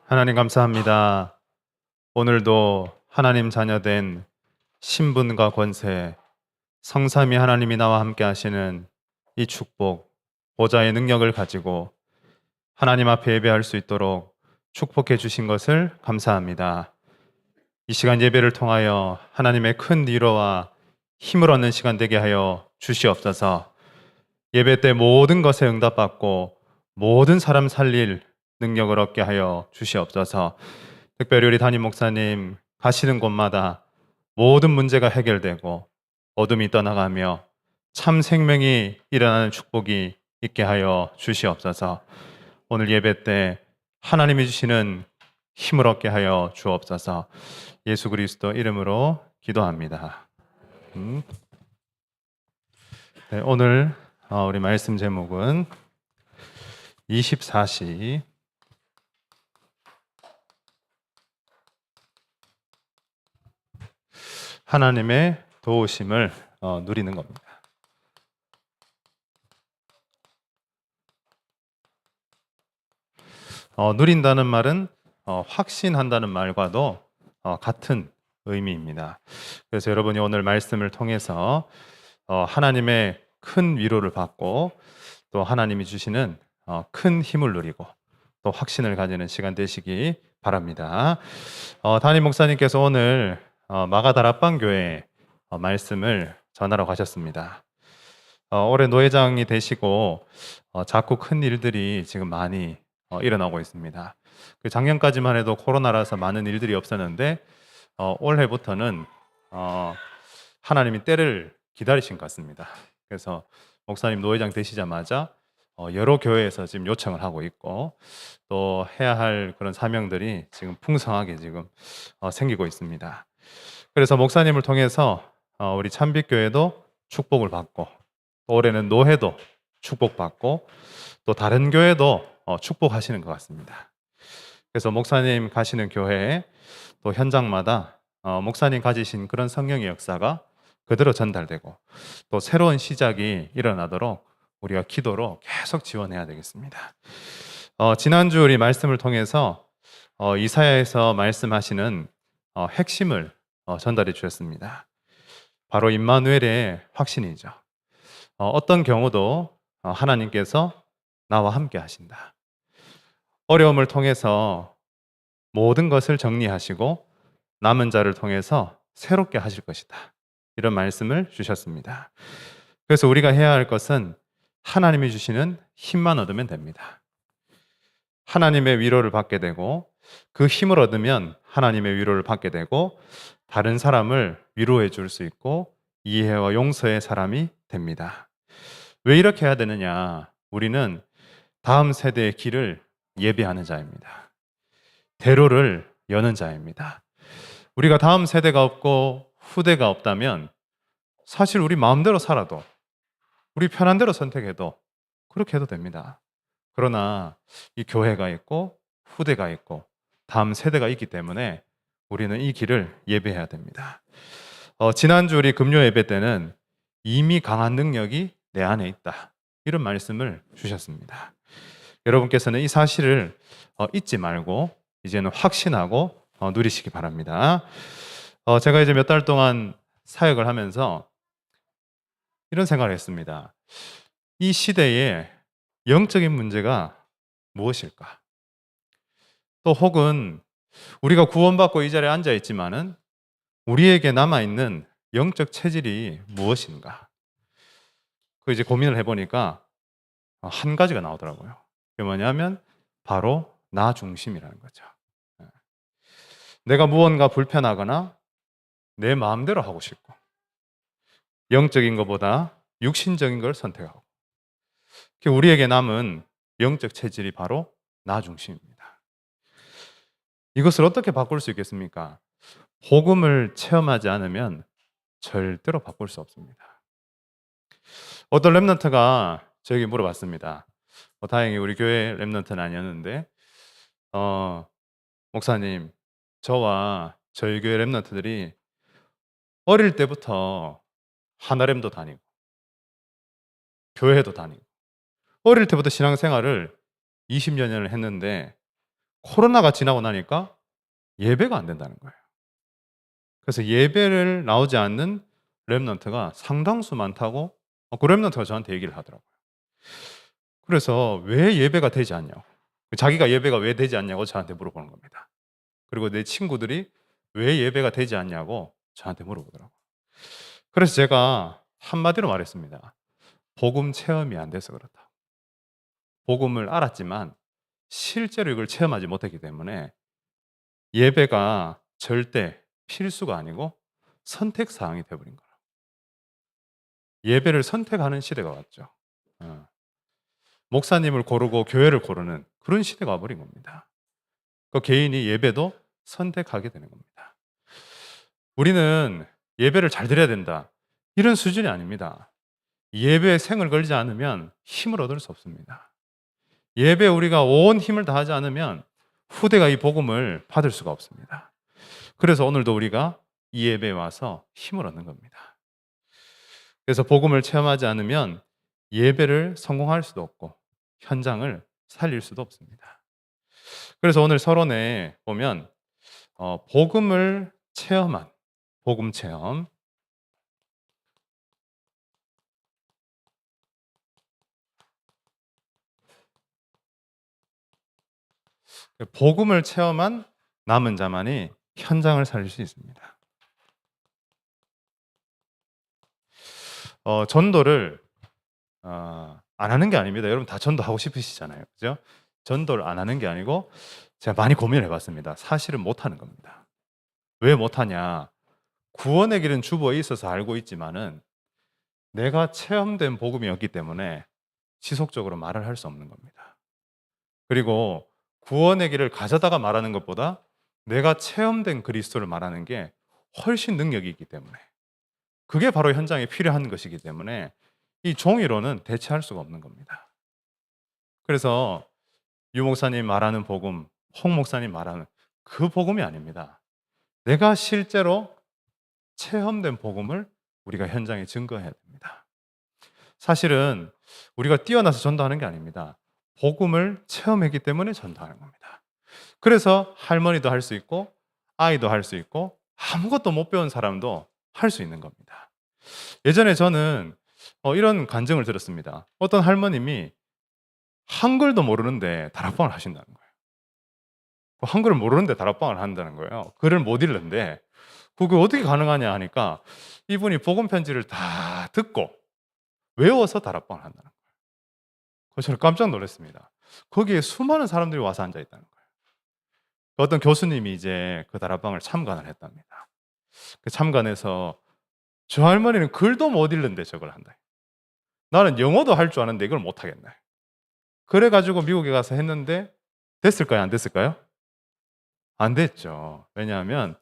하나님 감사합니다. 오늘도 하나님 자녀된 신분과 권세, 성삼위 하나님이 나와 함께 하시는 이 축복, 보좌의 능력을 가지고 하나님 앞에 예배할 수 있도록 축복해 주신 것을 감사합니다. 이 시간 예배를 통하여 하나님의 큰 위로와 힘을 얻는 시간 되게 하여 주시옵소서. 예배 때 모든 것에 응답받고 모든 사람 살릴 능력을 얻게 하여 주시옵소서. 특별히 우리 담임 목사님 가시는 곳마다 모든 문제가 해결되고 어둠이 떠나가며 참 생명이 일어나는 축복이 있게 하여 주시옵소서. 오늘 예배 때 하나님이 주시는 힘을 얻게 하여 주옵소서. 예수 그리스도 이름으로 기도합니다. 네, 오늘 우리 말씀 제목은 24시 하나님의 도우심을 누리는 겁니다. 누린다는 말은 확신한다는 말과도 같은 의미입니다. 그래서 여러분이 오늘 말씀을 통해서 하나님의 큰 위로를 받고 또 하나님이 주시는 큰 힘을 누리고 또 확신을 가지는 시간 되시기 바랍니다. 담임 목사님께서 오늘 마가다락방 교회에 말씀을 전하러 가셨습니다. 올해 노회장이 되시고 자꾸 큰 일들이 지금 많이 일어나고 있습니다. 그 작년까지만 해도 코로나라서 많은 일들이 없었는데 올해부터는 하나님이 때를 기다리신 것 같습니다. 그래서 목사님 노회장 되시자마자 여러 교회에서 지금 요청을 하고 있고 또 해야 할 그런 사명들이 지금 풍성하게 지금 생기고 있습니다. 그래서 목사님을 통해서 우리 참빛교회도 축복을 받고 또 올해는 노회도 축복받고 또 다른 교회도 축복하시는 것 같습니다. 그래서 목사님 가시는 교회에 또 현장마다 목사님 가지신 그런 성령의 역사가 그대로 전달되고 또 새로운 시작이 일어나도록 우리가 기도로 계속 지원해야 되겠습니다. 지난주 우리 말씀을 통해서 이사야에서 말씀하시는 핵심을 전달해 주셨습니다. 바로 임마누엘의 확신이죠. 어떤 경우도 하나님께서 나와 함께 하신다. 어려움을 통해서 모든 것을 정리하시고 남은 자를 통해서 새롭게 하실 것이다. 이런 말씀을 주셨습니다. 그래서 우리가 해야 할 것은 하나님이 주시는 힘만 얻으면 됩니다. 하나님의 위로를 받게 되고 그 힘을 얻으면 하나님의 위로를 받게 되고 다른 사람을 위로해 줄 수 있고 이해와 용서의 사람이 됩니다. 왜 이렇게 해야 되느냐? 우리는 다음 세대의 길을 예배하는 자입니다. 대로를 여는 자입니다. 우리가 다음 세대가 없고 후대가 없다면 사실 우리 마음대로 살아도 우리 편한 대로 선택해도 그렇게 해도 됩니다. 그러나 이 교회가 있고 후대가 있고 다음 세대가 있기 때문에 우리는 이 길을 예배해야 됩니다. 지난주 우리 금요 예배 때는 이미 강한 능력이 내 안에 있다. 이런 말씀을 주셨습니다. 여러분께서는 이 사실을 잊지 말고 이제는 확신하고 누리시기 바랍니다. 제가 이제 몇 달 동안 사역을 하면서 이런 생각을 했습니다. 이 시대에 영적인 문제가 무엇일까? 또 혹은 우리가 구원받고 이 자리에 앉아 있지만은 우리에게 남아있는 영적 체질이 무엇인가? 그 이제 고민을 해보니까 한 가지가 나오더라고요. 그게 뭐냐면 바로 나 중심이라는 거죠. 내가 무언가 불편하거나 내 마음대로 하고 싶고 영적인 것보다 육신적인 걸 선택하고 우리에게 남은 영적 체질이 바로 나 중심입니다. 이것을 어떻게 바꿀 수 있겠습니까? 복음을 체험하지 않으면 절대로 바꿀 수 없습니다. 어떤 랩런트가 저에게 물어봤습니다. 다행히 우리 교회 랩런트는 아니었는데 목사님, 저와 저희 교회 랩런트들이 어릴 때부터 하나렘도 다니고 교회도 다니고 어릴 때부터 신앙생활을 20여 년을 했는데 코로나가 지나고 나니까 예배가 안 된다는 거예요. 그래서 예배를 나오지 않는 렘넌트가 상당수 많다고 그 렘넌트가 저한테 얘기를 하더라고요. 그래서 왜 예배가 되지 않냐고. 자기가 예배가 왜 되지 않냐고 저한테 물어보는 겁니다. 그리고 내 친구들이 왜 예배가 되지 않냐고 저한테 물어보더라고요. 그래서 제가 한마디로 말했습니다. 복음 체험이 안 돼서 그렇다. 복음을 알았지만 실제로 이걸 체험하지 못했기 때문에 예배가 절대 필수가 아니고 선택 사항이 되어버린 거예요. 예배를 선택하는 시대가 왔죠. 어. 목사님을 고르고 교회를 고르는 그런 시대가 와버린 겁니다. 그 개인이 예배도 선택하게 되는 겁니다. 우리는 예배를 잘 드려야 된다. 이런 수준이 아닙니다. 예배에 생을 걸지 않으면 힘을 얻을 수 없습니다. 예배에 우리가 온 힘을 다하지 않으면 후대가 이 복음을 받을 수가 없습니다. 그래서 오늘도 우리가 이 예배에 와서 힘을 얻는 겁니다. 그래서 복음을 체험하지 않으면 예배를 성공할 수도 없고 현장을 살릴 수도 없습니다. 그래서 오늘 서론에 보면 복음을 체험한 복음 체험, 복음을 체험한 남은 자만이 현장을 살릴 수 있습니다. 전도를 안 하는 게 아닙니다. 여러분 다 전도하고 싶으시잖아요. 그죠? 전도를 안 하는 게 아니고 제가 많이 고민을 해봤습니다. 사실은 못하는 겁니다. 왜 못하냐? 구원의 길은 주보에 있어서 알고 있지만은 내가 체험된 복음이 없기 때문에 지속적으로 말을 할 수 없는 겁니다. 그리고 구원의 길을 가져다가 말하는 것보다 내가 체험된 그리스도를 말하는 게 훨씬 능력이 있기 때문에 그게 바로 현장에 필요한 것이기 때문에 이 종이로는 대체할 수가 없는 겁니다. 그래서 유 목사님 말하는 복음, 홍 목사님 말하는 그 복음이 아닙니다. 내가 실제로 체험된 복음을 우리가 현장에 증거해야 됩니다. 사실은 우리가 뛰어나서 전도하는 게 아닙니다. 복음을 체험했기 때문에 전도하는 겁니다. 그래서 할머니도 할 수 있고 아이도 할 수 있고 아무것도 못 배운 사람도 할 수 있는 겁니다. 예전에 저는 이런 간증을 들었습니다. 어떤 할머님이 한글도 모르는데 다락방을 하신다는 거예요. 한글을 모르는데 다락방을 한다는 거예요. 글을 못 읽는데 그게 어떻게 가능하냐 하니까 이분이 복음 편지를 다 듣고 외워서 다락방을 한다는 거예요. 그래서 저는 깜짝 놀랐습니다. 거기에 수많은 사람들이 와서 앉아 있다는 거예요. 어떤 교수님이 이제 그 다락방을 참관을 했답니다. 그 참관해서 저 할머니는 글도 못 읽는데 저걸 한다. 나는 영어도 할 줄 아는데 이걸 못 하겠네. 그래가지고 미국에 가서 했는데 됐을까요? 안 됐을까요? 안 됐죠. 왜냐하면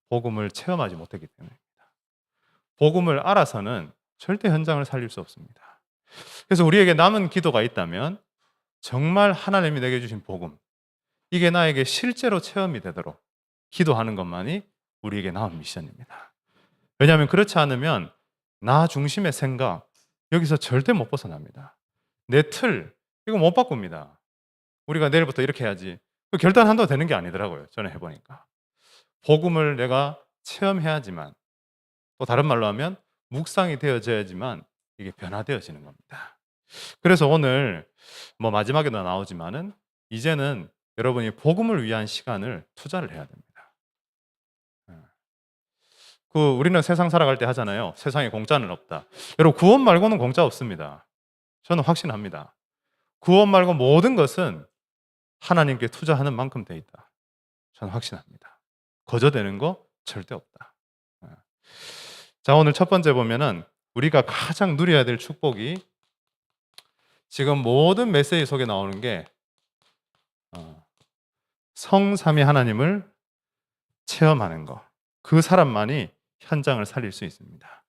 복음을 체험하지 못했기 때문입니다. 복음을 알아서는 절대 현장을 살릴 수 없습니다. 그래서 우리에게 남은 기도가 있다면 정말 하나님이 내게 주신 복음, 이게 나에게 실제로 체험이 되도록 기도하는 것만이 우리에게 남은 미션입니다. 왜냐하면 그렇지 않으면 나 중심의 생각, 여기서 절대 못 벗어납니다. 내 틀, 이거 못 바꿉니다. 우리가 내일부터 이렇게 해야지. 결단한다고 되는 게 아니더라고요. 저는 해보니까. 복음을 내가 체험해야지만, 또 다른 말로 하면 묵상이 되어져야지만 이게 변화되어지는 겁니다. 그래서 오늘 마지막에도 나오지만은 이제는 여러분이 복음을 위한 시간을 투자를 해야 됩니다. 우리는 세상 살아갈 때 하잖아요. 세상에 공짜는 없다. 여러분 구원 말고는 공짜 없습니다. 저는 확신합니다. 구원 말고 모든 것은 하나님께 투자하는 만큼 돼 있다. 저는 확신합니다. 거저되는 거 절대 없다. 자, 오늘 첫 번째 보면은 우리가 가장 누려야 될 축복이 지금 모든 메시지 속에 나오는 게 성삼위 하나님을 체험하는 거. 그 사람만이 현장을 살릴 수 있습니다.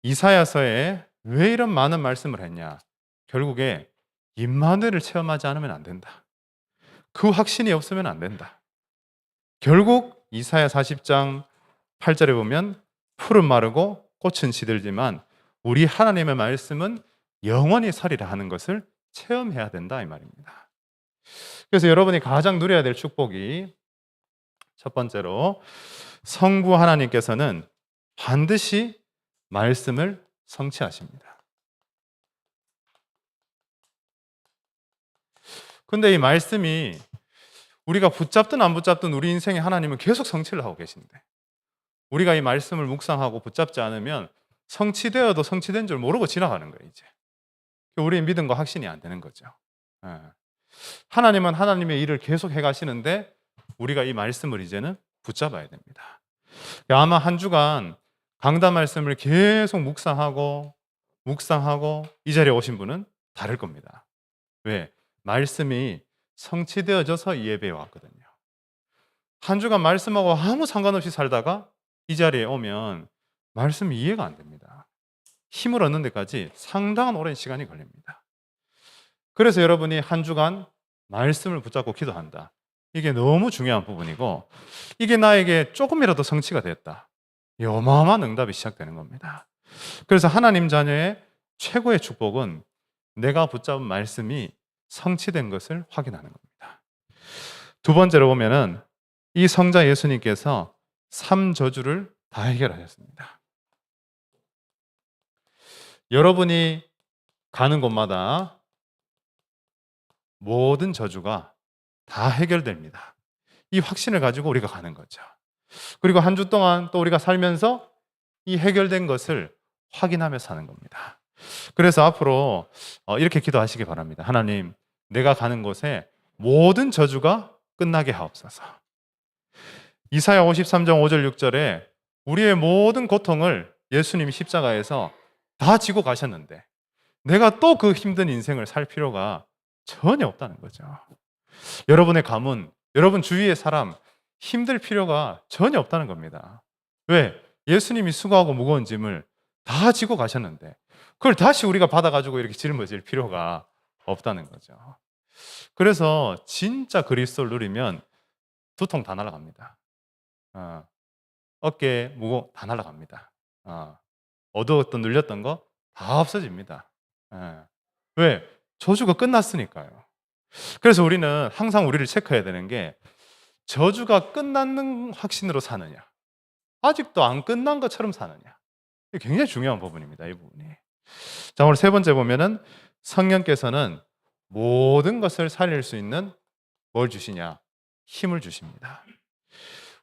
이사야서에 왜 이런 많은 말씀을 했냐? 결국에 임마누엘을 체험하지 않으면 안 된다. 그 확신이 없으면 안 된다. 결국 이사야 40장 8절에 보면 풀은 마르고 꽃은 시들지만 우리 하나님의 말씀은 영원히 서리라 하는 것을 체험해야 된다 이 말입니다. 그래서 여러분이 가장 누려야 될 축복이 첫 번째로 성부 하나님께서는 반드시 말씀을 성취하십니다. 근데 이 말씀이 우리가 붙잡든 안 붙잡든 우리 인생에 하나님은 계속 성취를 하고 계신데 우리가 이 말씀을 묵상하고 붙잡지 않으면 성취되어도 성취된 줄 모르고 지나가는 거예요, 이제. 우리의 믿음과 확신이 안 되는 거죠. 예. 하나님은 하나님의 일을 계속 해 가시는데 우리가 이 말씀을 이제는 붙잡아야 됩니다. 아마 한 주간 강단 말씀을 계속 묵상하고 이 자리에 오신 분은 다를 겁니다. 왜? 말씀이 성취되어져서 이 예배에 왔거든요. 한 주간 말씀하고 아무 상관없이 살다가 이 자리에 오면 말씀이 이해가 안 됩니다. 힘을 얻는 데까지 상당한 오랜 시간이 걸립니다. 그래서 여러분이 한 주간 말씀을 붙잡고 기도한다. 이게 너무 중요한 부분이고 이게 나에게 조금이라도 성취가 됐다. 이 어마어마한 응답이 시작되는 겁니다. 그래서 하나님 자녀의 최고의 축복은 내가 붙잡은 말씀이 성취된 것을 확인하는 겁니다. 두 번째로 보면은 이 성자 예수님께서 3저주를 다 해결하셨습니다. 여러분이 가는 곳마다 모든 저주가 다 해결됩니다. 이 확신을 가지고 우리가 가는 거죠. 그리고 한 주 동안 또 우리가 살면서 이 해결된 것을 확인하며 사는 겁니다. 그래서 앞으로 이렇게 기도하시기 바랍니다. 하나님, 내가 가는 곳에 모든 저주가 끝나게 하옵소서. 이사야 53장 5절 6절에 우리의 모든 고통을 예수님이 십자가에서 다 지고 가셨는데 내가 또 그 힘든 인생을 살 필요가 전혀 없다는 거죠. 여러분의 가문, 여러분 주위의 사람 힘들 필요가 전혀 없다는 겁니다. 왜? 예수님이 수고하고 무거운 짐을 다 지고 가셨는데 그걸 다시 우리가 받아가지고 이렇게 짊어질 필요가 없다는 거죠. 그래서 진짜 그리스도를 누리면 두통 다 날아갑니다. 어깨 무거 다 날아갑니다. 어두웠던 눌렸던 거 다 없어집니다. 왜? 저주가 끝났으니까요. 그래서 우리는 항상 우리를 체크해야 되는 게 저주가 끝났는 확신으로 사느냐 아직도 안 끝난 것처럼 사느냐 이게 굉장히 중요한 부분입니다. 이 부분이. 자, 오늘 세 번째 보면은 성령께서는 모든 것을 살릴 수 있는 뭘 주시냐? 힘을 주십니다.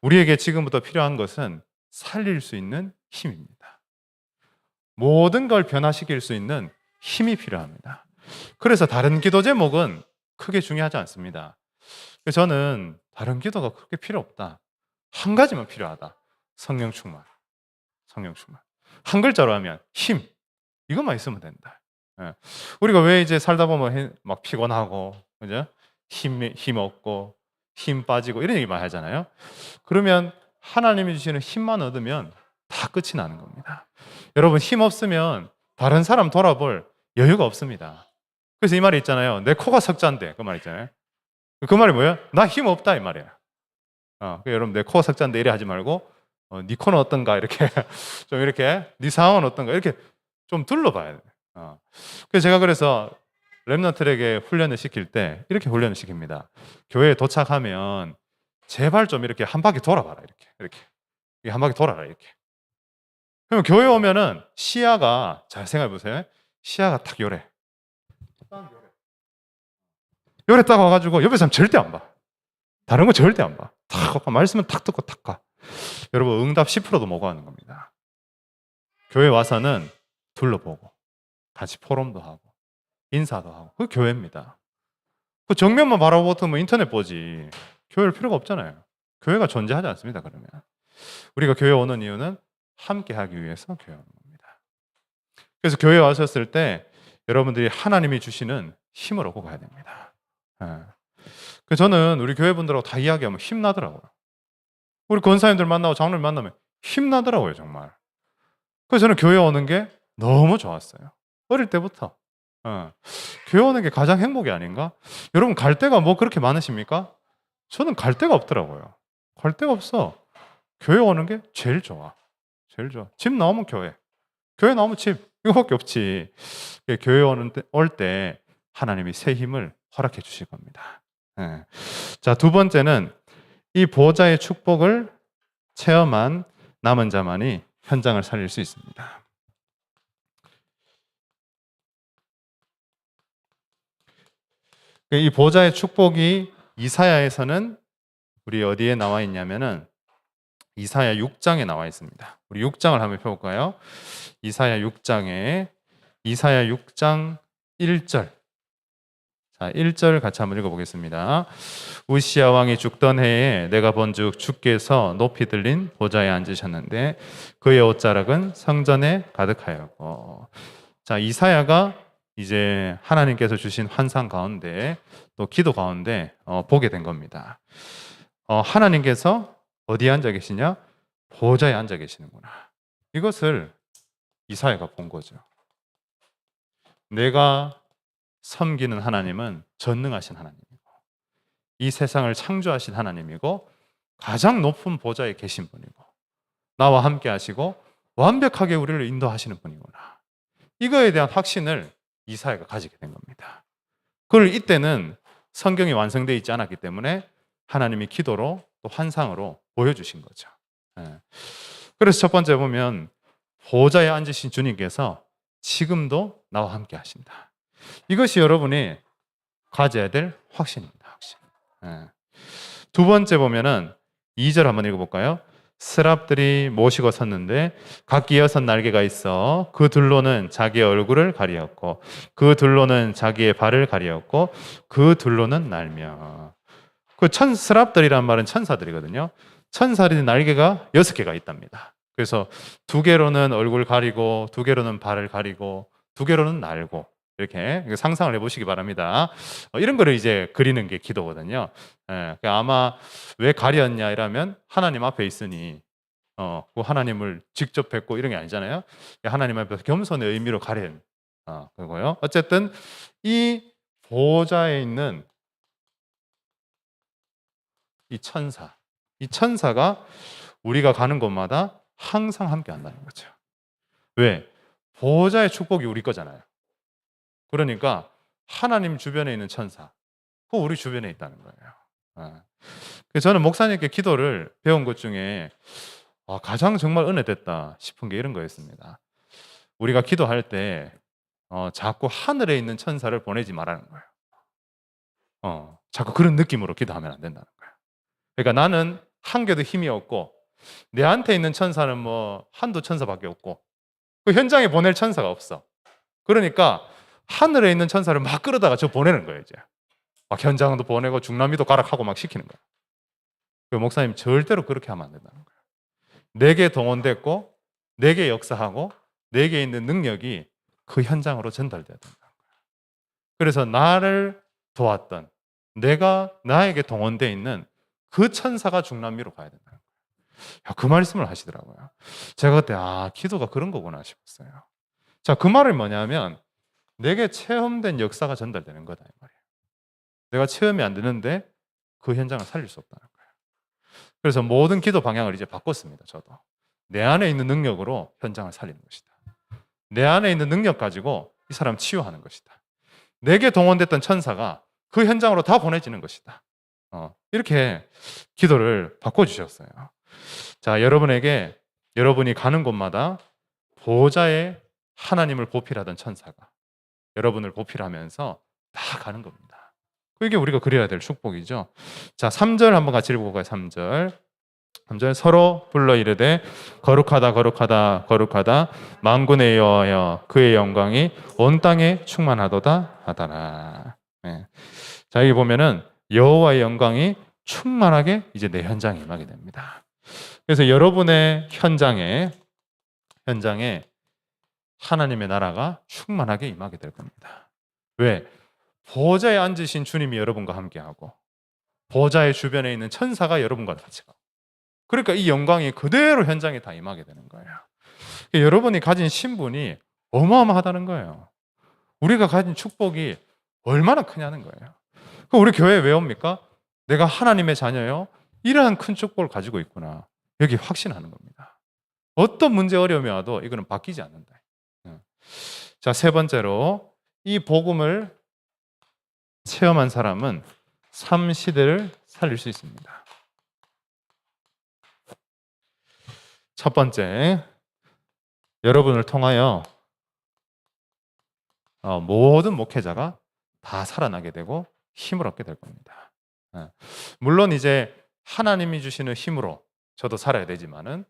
우리에게 지금부터 필요한 것은 살릴 수 있는 힘입니다. 모든 걸 변화시킬 수 있는 힘이 필요합니다. 그래서 다른 기도 제목은 크게 중요하지 않습니다. 저는 다른 기도가 그렇게 필요 없다. 한 가지만 필요하다. 성령 충만. 성령 충만. 한 글자로 하면 힘. 이것만 있으면 된다. 우리가 왜 이제 살다 보면 막 피곤하고, 그죠? 힘 없고, 힘 빠지고, 이런 얘기 많이 하잖아요. 그러면 하나님이 주시는 힘만 얻으면 다 끝이 나는 겁니다. 여러분, 힘 없으면 다른 사람 돌아볼 여유가 없습니다. 그래서 이 말이 있잖아요. 내 코가 석잔데. 그 말 있잖아요. 그 말이 뭐예요? 나 힘 없다 이 말이에요. 여러분 내 코가 석잔데 이래 하지 말고 네 코는 어떤가 이렇게 좀 이렇게 네 상황은 어떤가 이렇게 좀 둘러봐야 돼요. 그래서 렘넌트에게 훈련을 시킬 때 이렇게 훈련을 시킵니다. 교회에 도착하면 제발 좀 이렇게 한 바퀴 돌아봐라 이렇게 한 바퀴 돌아라 이렇게. 그러면 교회 오면은 시야가 잘 생각해 보세요. 시야가 딱 요래. 요래 딱 와가지고 옆에 사람 절대 안 봐. 다른 거 절대 안 봐. 탁 말씀은 탁 듣고 탁 가. 여러분 응답 10%도 못 가는 겁니다. 교회 와서는 둘러보고 같이 포럼도 하고 인사도 하고 그게 교회입니다. 그 정면만 바라보고 뭐 인터넷 보지 교회를 필요가 없잖아요. 교회가 존재하지 않습니다. 그러면 우리가 교회 오는 이유는 함께 하기 위해서 교회 오는 겁니다. 그래서 교회 왔었을 때 여러분들이 하나님이 주시는 힘을 얻고 가야 됩니다. 저는 우리 교회 분들하고 다 이야기하면 힘나더라고요. 우리 권사님들 만나고 장로님 만나면 힘나더라고요, 정말. 그래서 저는 교회 오는 게 너무 좋았어요. 어릴 때부터. 교회 오는 게 가장 행복이 아닌가? 여러분 갈 데가 뭐 그렇게 많으십니까? 저는 갈 데가 없더라고요. 갈 데가 없어. 교회 오는 게 제일 좋아. 제일 좋아. 집 나오면 교회. 교회 나오면 집. 이거밖에 없지. 교회 올 때 하나님이 새 힘을 허락해 주실 겁니다. 예. 자, 두 번째는 이 보호자의 축복을 체험한 남은 자만이 현장을 살릴 수 있습니다. 이 보호자의 축복이 이사야에서는 우리 어디에 나와 있냐면은 이사야 6장에 나와 있습니다. 우리 6장을 한번 펴볼까요? 이사야 6장 1절. 자, 1절 같이 한번 읽어보겠습니다. 우시야 왕이 죽던 해에 내가 본즉 주께서 높이 들린 보좌에 앉으셨는데 그의 옷자락은 성전에 가득하였고. 자, 이사야가 이제 하나님께서 주신 환상 가운데 또 기도 가운데 보게 된 겁니다. 하나님께서 어디에 앉아 계시냐? 보좌에 앉아 계시는구나. 이것을 이사야가 본 거죠. 내가 섬기는 하나님은 전능하신 하나님이고 이 세상을 창조하신 하나님이고 가장 높은 보좌에 계신 분이고 나와 함께 하시고 완벽하게 우리를 인도하시는 분이구나. 이거에 대한 확신을 이사야가 가지게 된 겁니다. 그걸 이때는 성경이 완성되어 있지 않았기 때문에 하나님이 기도로 또 환상으로 보여주신 거죠. 그래서 첫 번째 보면 보좌에 앉으신 주님께서 지금도 나와 함께 하신다. 이것이 여러분이 가져야 될 확신입니다. 확신. 두 번째 보면은 2절 한번 읽어볼까요? 스랍들이 모시고 섰는데 각기 6 날개가 있어 그 둘로는 자기의 얼굴을 가리었고 그 둘로는 자기의 발을 가리었고 그 둘로는 날며. 그 스랍들이란 말은 천사들이거든요. 천사들이 날개가 6개가 있답니다. 그래서 2개로는 얼굴 가리고 2개로는 발을 가리고 2개로는 날고 이렇게 상상을 해보시기 바랍니다. 이런 거를 이제 그리는 게 기도거든요. 아마 왜 가렸냐 이러면 하나님 앞에 있으니 그 하나님을 직접 뵙고 이런 게 아니잖아요. 하나님 앞에서 겸손의 의미로 가린 그거요. 어쨌든 이 보좌에 있는 이 천사가 우리가 가는 곳마다 항상 함께 한다는 거죠. 왜? 보호자의 축복이 우리 거잖아요. 그러니까 하나님 주변에 있는 천사, 그 우리 주변에 있다는 거예요. 그래서 저는 목사님께 기도를 배운 것 중에 가장 정말 은혜됐다 싶은 게 이런 거였습니다. 우리가 기도할 때 자꾸 하늘에 있는 천사를 보내지 말라는 거예요. 자꾸 그런 느낌으로 기도하면 안 된다는 거예요. 그러니까 나는 한 개도 힘이 없고 내한테 있는 천사는 뭐 한두 천사밖에 없고 그 현장에 보낼 천사가 없어. 그러니까 하늘에 있는 천사를 막 끌어다가 저 보내는 거예요. 이제 막 현장도 보내고 중남미도 가락하고 막 시키는 거예요. 그 목사님 절대로 그렇게 하면 안 된다는 거예요. 내게 동원됐고 내게 역사하고 내게 있는 능력이 그 현장으로 전달돼야 된다는 거예요. 그래서 나를 도왔던 내가 나에게 동원되어 있는 그 천사가 중남미로 가야 된다는 거예요. 그 말씀을 하시더라고요. 제가 그때 기도가 그런 거구나 싶었어요. 자, 그 말은 뭐냐면 내게 체험된 역사가 전달되는 거다 이 말이에요. 내가 체험이 안 되는데 그 현장을 살릴 수 없다는 거예요. 그래서 모든 기도 방향을 이제 바꿨습니다. 저도 내 안에 있는 능력으로 현장을 살리는 것이다. 내 안에 있는 능력 가지고 이 사람 치유하는 것이다. 내게 동원됐던 천사가 그 현장으로 다 보내지는 것이다. 이렇게 기도를 바꿔주셨어요. 자, 여러분에게 여러분이 가는 곳마다 보호자의 하나님을 보필하던 천사가 여러분을 보필하면서 다 가는 겁니다. 이게 우리가 그려야 될 축복이죠. 자, 3절 한번 같이 읽어볼까요? 3절 서로 불러 이르되 거룩하다 거룩하다 거룩하다 만군의 여호와여 그의 영광이 온 땅에 충만하도다 하더라. 자, 여기 보면은 여호와의 영광이 충만하게 이제 내 현장에 임하게 됩니다. 그래서 여러분의 현장에 하나님의 나라가 충만하게 임하게 될 겁니다. 왜? 보좌에 앉으신 주님이 여러분과 함께하고 보좌의 주변에 있는 천사가 여러분과 같이 가고 그러니까 이 영광이 그대로 현장에 다 임하게 되는 거예요. 여러분이 가진 신분이 어마어마하다는 거예요. 우리가 가진 축복이 얼마나 크냐는 거예요. 우리 교회에 왜 옵니까? 내가 하나님의 자녀요. 이러한 큰 축복을 가지고 있구나. 여기 확신하는 겁니다. 어떤 문제 어려움이 와도 이거는 바뀌지 않는다. 자, 세 번째로 이 복음을 체험한 사람은 삶 시대를 살릴 수 있습니다. 첫 번째, 여러분을 통하여 모든 목회자가 다 살아나게 되고 힘을 얻게 될 겁니다. 물론 이제 하나님이 주시는 힘으로 저도 살아야 되지만은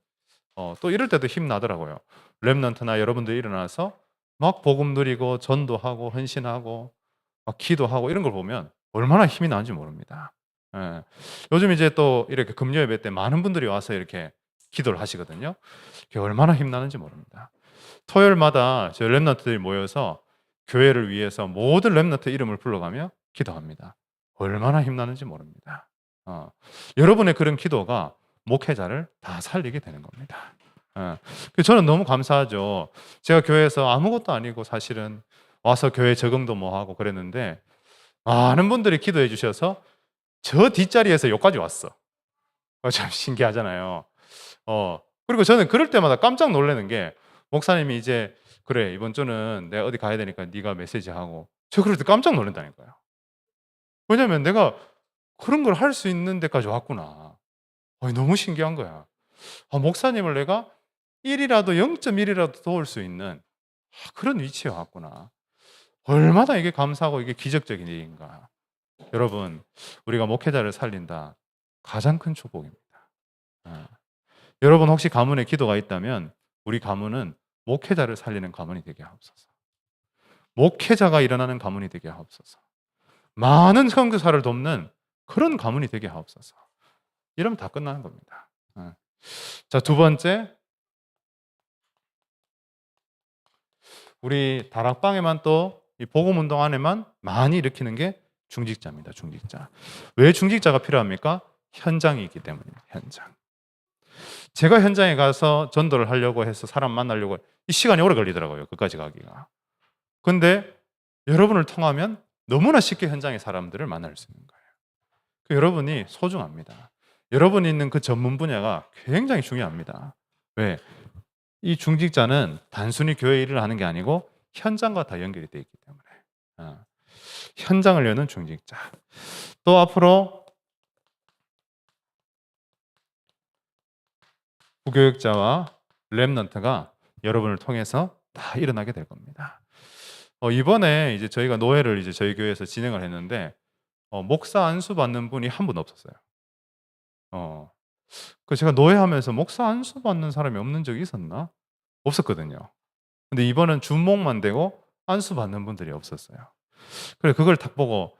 또 이럴 때도 힘 나더라고요. 렘넌트나 여러분들이 일어나서 막 복음 누리고 전도하고 헌신하고 막 기도하고 이런 걸 보면 얼마나 힘이 나는지 모릅니다. 요즘 이제 또 이렇게 금요 예배 때 많은 분들이 와서 이렇게 기도를 하시거든요. 그게 얼마나 힘나는지 모릅니다. 토요일마다 저희 렘넌트들이 모여서 교회를 위해서 모든 렘넌트 이름을 불러가며 기도합니다. 얼마나 힘나는지 모릅니다. 여러분의 그런 기도가 목회자를 다 살리게 되는 겁니다. 저는 너무 감사하죠. 제가 교회에서 아무것도 아니고 사실은 와서 교회 적응도 뭐 하고 그랬는데 많은 분들이 기도해 주셔서 저 뒷자리에서 여기까지 왔어. 참 신기하잖아요. 그리고 저는 그럴 때마다 깜짝 놀라는 게 목사님이 이제 그래 이번 주는 내가 어디 가야 되니까 네가 메시지하고 저 그럴 때 깜짝 놀란다니까요. 왜냐면 내가 그런 걸 할 수 있는 데까지 왔구나. 너무 신기한 거야. 목사님을 내가 1이라도 0.1이라도 도울 수 있는 그런 위치에 왔구나. 얼마나 이게 감사하고 이게 기적적인 일인가. 여러분, 우리가 목회자를 살린다. 가장 큰 축복입니다. 여러분 혹시 가문에 기도가 있다면 우리 가문은 목회자를 살리는 가문이 되게 하옵소서. 목회자가 일어나는 가문이 되게 하옵소서. 많은 선교사를 돕는 그런 가문이 되게 하옵소서. 이러면 다 끝나는 겁니다. 자, 두 번째, 우리 다락방에만 또 이 복음운동 안에만 많이 일으키는 게 중직자입니다. 중직자. 왜 중직자가 필요합니까? 현장이 있기 때문입니다. 현장. 제가 현장에 가서 전도를 하려고 해서 사람 만나려고 이 시간이 오래 걸리더라고요. 그까지 가기가. 근데 여러분을 통하면 너무나 쉽게 현장의 사람들을 만날 수 있는 거예요. 여러분이 소중합니다. 여러분이 있는 그 전문 분야가 굉장히 중요합니다. 왜? 이 중직자는 단순히 교회 일을 하는 게 아니고 현장과 다 연결이 되어 있기 때문에 현장을 여는 중직자. 또 앞으로 부교육자와 렘넌트가 여러분을 통해서 다 일어나게 될 겁니다. 이번에 이제 저희가 노회를 이제 저희 교회에서 진행을 했는데 목사 안수 받는 분이 한 분 없었어요. 제가 노회하면서 목사 안수 받는 사람이 없는 적이 있었나? 없었거든요. 근데 이번은 주목만 되고 안수 받는 분들이 없었어요. 그래 그걸 딱 보고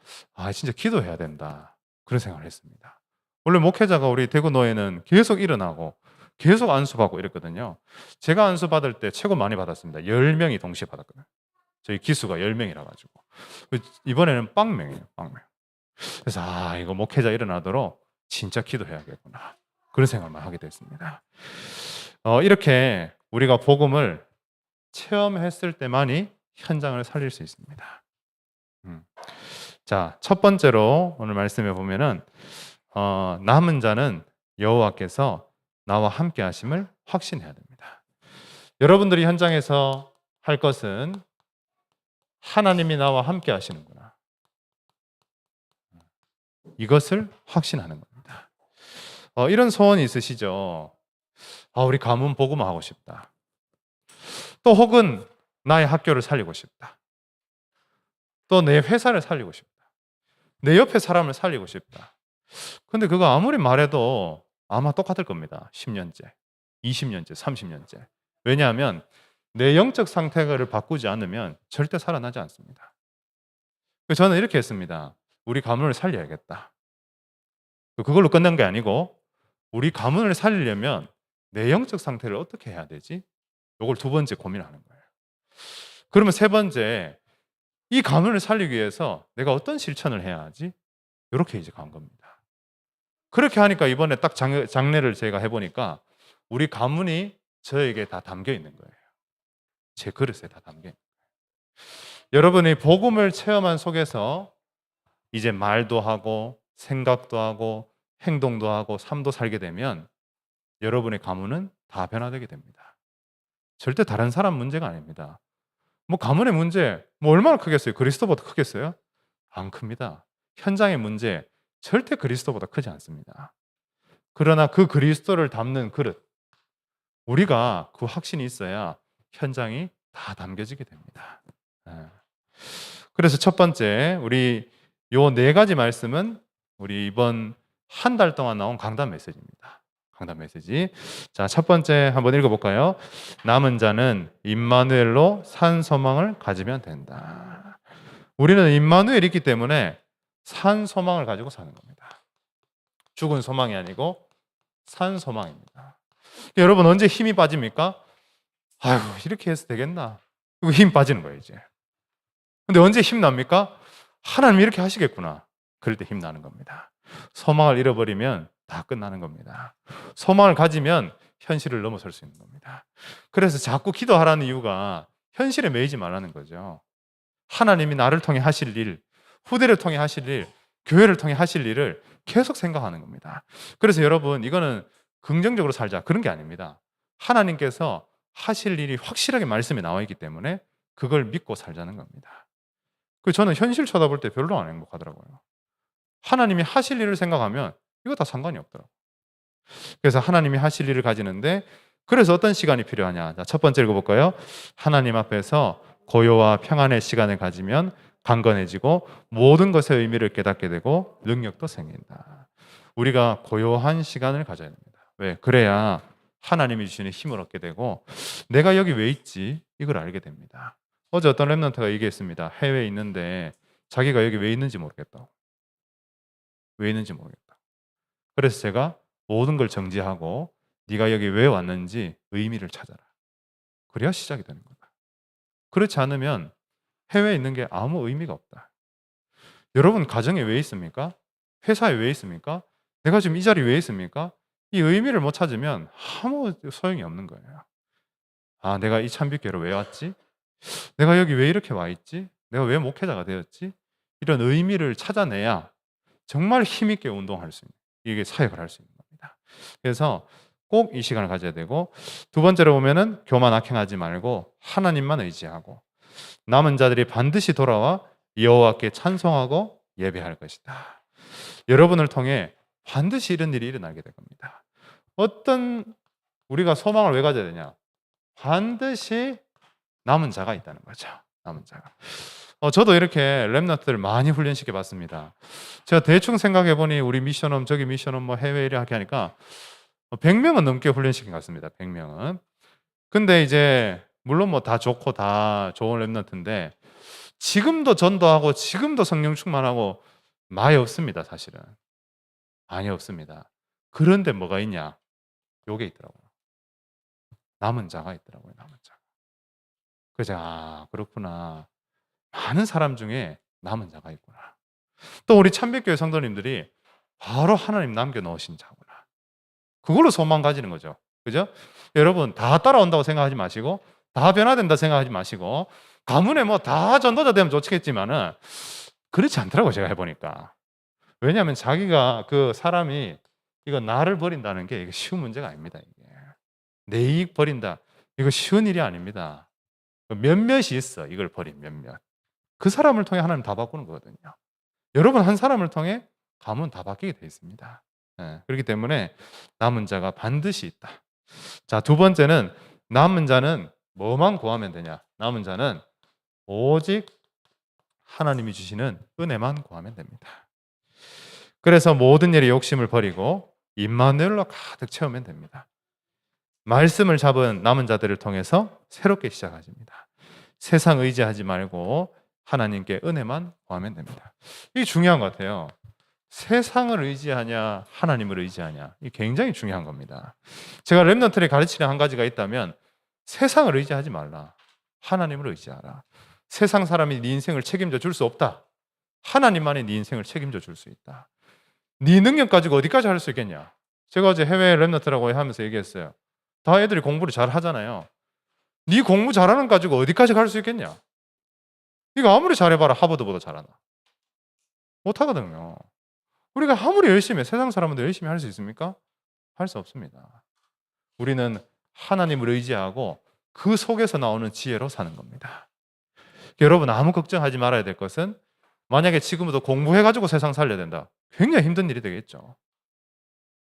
진짜 기도해야 된다. 그런 생각을 했습니다. 원래 목회자가 우리 대구 노회는 계속 일어나고 계속 안수받고 이랬거든요. 제가 안수받을 때 최고 많이 받았습니다. 10명이 동시에 받았거든요. 저희 기수가 10명이라 가지고. 이번에는 빵명이에요. 빵명. 그래서 이거 목회자 일어나도록 진짜 기도해야겠구나. 그런 생각만 하게 됐습니다. 이렇게 우리가 복음을 체험했을 때만이 현장을 살릴 수 있습니다. 자, 첫 번째로 오늘 말씀해 보면은 남은 자는 여호와께서 나와 함께 하심을 확신해야 됩니다. 여러분들이 현장에서 할 것은 하나님이 나와 함께 하시는구나. 이것을 확신하는 겁니다. 이런 소원이 있으시죠? 우리 가문 복음화 하고 싶다. 또 혹은 나의 학교를 살리고 싶다. 또 내 회사를 살리고 싶다. 내 옆에 사람을 살리고 싶다. 근데 그거 아무리 말해도 아마 똑같을 겁니다. 10년째, 20년째, 30년째. 왜냐하면 내 영적 상태를 바꾸지 않으면 절대 살아나지 않습니다. 저는 이렇게 했습니다. 우리 가문을 살려야겠다. 그걸로 끝난 게 아니고 우리 가문을 살리려면 내 영적 상태를 어떻게 해야 되지? 이걸 두 번째 고민하는 거예요. 그러면 세 번째, 이 가문을 살리기 위해서 내가 어떤 실천을 해야 하지? 이렇게 이제 간 겁니다. 그렇게 하니까 이번에 딱 장례를 제가 해보니까 우리 가문이 저에게 다 담겨 있는 거예요. 제 그릇에 다 담겨 있는 거예요. 여러분이 복음을 체험한 속에서 이제 말도 하고 생각도 하고 행동도 하고 삶도 살게 되면 여러분의 가문은 다 변화되게 됩니다. 절대 다른 사람 문제가 아닙니다. 가문의 문제 얼마나 크겠어요? 그리스도보다 크겠어요? 안 큽니다. 현장의 문제, 절대 그리스도보다 크지 않습니다. 그러나 그 그리스도를 담는 그릇, 우리가 그 확신이 있어야 현장이 다 담겨지게 됩니다. 예. 그래서 첫 번째, 우리 요 네 가지 말씀은 우리 이번 한 달 동안 나온 강단 메시지입니다. 강단 메시지. 자, 첫 번째 한번 읽어볼까요? 남은 자는 임마누엘로 산 소망을 가지면 된다. 우리는 임마누엘이 있기 때문에 산 소망을 가지고 사는 겁니다. 죽은 소망이 아니고 산 소망입니다. 여러분 언제 힘이 빠집니까? 아유, 이렇게 해서 되겠나? 이거 힘 빠지는 거예요, 이제. 근데 언제 힘 납니까? 하나님 이렇게 하시겠구나. 그럴 때 힘 나는 겁니다. 소망을 잃어버리면 다 끝나는 겁니다. 소망을 가지면 현실을 넘어설 수 있는 겁니다. 그래서 자꾸 기도하라는 이유가 현실에 매이지 말라는 거죠. 하나님이 나를 통해 하실 일, 후대를 통해 하실 일, 교회를 통해 하실 일을 계속 생각하는 겁니다. 그래서 여러분, 이거는 긍정적으로 살자, 그런 게 아닙니다. 하나님께서 하실 일이 확실하게 말씀에 나와 있기 때문에 그걸 믿고 살자는 겁니다. 저는 현실 쳐다볼 때 별로 안 행복하더라고요. 하나님이 하실 일을 생각하면 이거 다 상관이 없더라고요. 그래서 하나님이 하실 일을 가지는데, 그래서 어떤 시간이 필요하냐. 자, 첫 번째 읽어볼까요? 하나님 앞에서 고요와 평안의 시간을 가지면 강건해지고 모든 것의 의미를 깨닫게 되고 능력도 생긴다. 우리가 고요한 시간을 가져야 됩니다. 왜? 그래야 하나님이 주시는 힘을 얻게 되고 내가 여기 왜 있지? 이걸 알게 됩니다. 어제 어떤 랩런트가 얘기했습니다. 해외에 있는데 자기가 여기 왜 있는지 모르겠다고. 왜 있는지 모르겠다. 그래서 제가 모든 걸 정지하고 네가 여기 왜 왔는지 의미를 찾아라. 그래야 시작이 되는 거다. 그렇지 않으면 해외에 있는 게 아무 의미가 없다. 여러분 가정에 왜 있습니까? 회사에 왜 있습니까? 내가 지금 이 자리에 왜 있습니까? 이 의미를 못 찾으면 아무 소용이 없는 거예요. 아, 내가 이 참빛교회로 왜 왔지? 내가 여기 왜 이렇게 와 있지? 내가 왜 목회자가 되었지? 이런 의미를 찾아내야 정말 힘있게 운동할 수 있는, 이게 사역을 할 수 있는 겁니다. 그래서 꼭 이 시간을 가져야 되고, 두 번째로 보면은 교만 악행하지 말고 하나님만 의지하고 남은 자들이 반드시 돌아와 여호와께 찬송하고 예배할 것이다. 여러분을 통해 반드시 이런 일이 일어나게 될 겁니다. 어떤 우리가 소망을 왜 가져야 되냐? 반드시 남은 자가 있다는 거죠. 남은 자가. 저도 이렇게 랩런트들 많이 훈련시켜 봤습니다. 제가 대충 생각해 보니 우리 미션홈, 저기 미션홈, 뭐 해외 이렇게 하니까 100명은 넘게 훈련시킨 것 같습니다. 100명은. 근데 이제 물론 뭐 다 좋고 다 좋은 랩런트인데 지금도 전도하고 지금도 성령 충만하고 많이 없습니다. 사실은 많이 없습니다. 그런데 뭐가 있냐? 요게 있더라고요. 남은 자가 있더라고요. 남은 자가. 그래서 그렇구나. 많은 사람 중에 남은 자가 있구나. 또 우리 참빛교회 성도님들이 바로 하나님 남겨놓으신 자구나. 그걸로 소망 가지는 거죠. 그죠? 여러분 다 따라온다고 생각하지 마시고 다 변화된다 생각하지 마시고 가문에 뭐 다 전도자 되면 좋겠지만은 그렇지 않더라고요. 제가 해보니까. 왜냐하면 자기가 그 사람이 이거 나를 버린다는 게 이게 쉬운 문제가 아닙니다. 이게. 내 이익 버린다. 이거 쉬운 일이 아닙니다. 몇몇이 있어. 이걸 버린 몇몇. 그 사람을 통해 하나님 다 바꾸는 거거든요. 여러분 한 사람을 통해 가문 다 바뀌게 돼 있습니다. 그렇기 때문에 남은 자가 반드시 있다. 자, 두 번째는 남은 자는 뭐만 구하면 되냐? 남은 자는 오직 하나님이 주시는 은혜만 구하면 됩니다. 그래서 모든 일에 욕심을 버리고 임마누엘로 가득 채우면 됩니다. 말씀을 잡은 남은 자들을 통해서 새롭게 시작하십니다. 세상 의지하지 말고 하나님께 은혜만 구하면 됩니다. 이게 중요한 것 같아요. 세상을 의지하냐 하나님을 의지하냐, 이게 굉장히 중요한 겁니다. 제가 랩런트에 가르치는 한 가지가 있다면 세상을 의지하지 말라. 하나님을 의지하라. 세상 사람이 네 인생을 책임져 줄 수 없다. 하나님만이 네 인생을 책임져 줄 수 있다. 네 능력 가지고 어디까지 할 수 있겠냐. 제가 어제 해외 랩런트라고 하면서 얘기했어요. 다 애들이 공부를 잘 하잖아요. 네 공부 잘하는 거 가지고 어디까지 갈 수 있겠냐. 이거 아무리 잘해봐라 하버드보다 잘하나. 못하거든요. 우리가 아무리 열심히 세상 사람들 열심히 할 수 있습니까? 할 수 없습니다. 우리는 하나님을 의지하고 그 속에서 나오는 지혜로 사는 겁니다. 여러분 아무 걱정하지 말아야 될 것은 만약에 지금부터 공부해가지고 세상 살려야 된다. 굉장히 힘든 일이 되겠죠.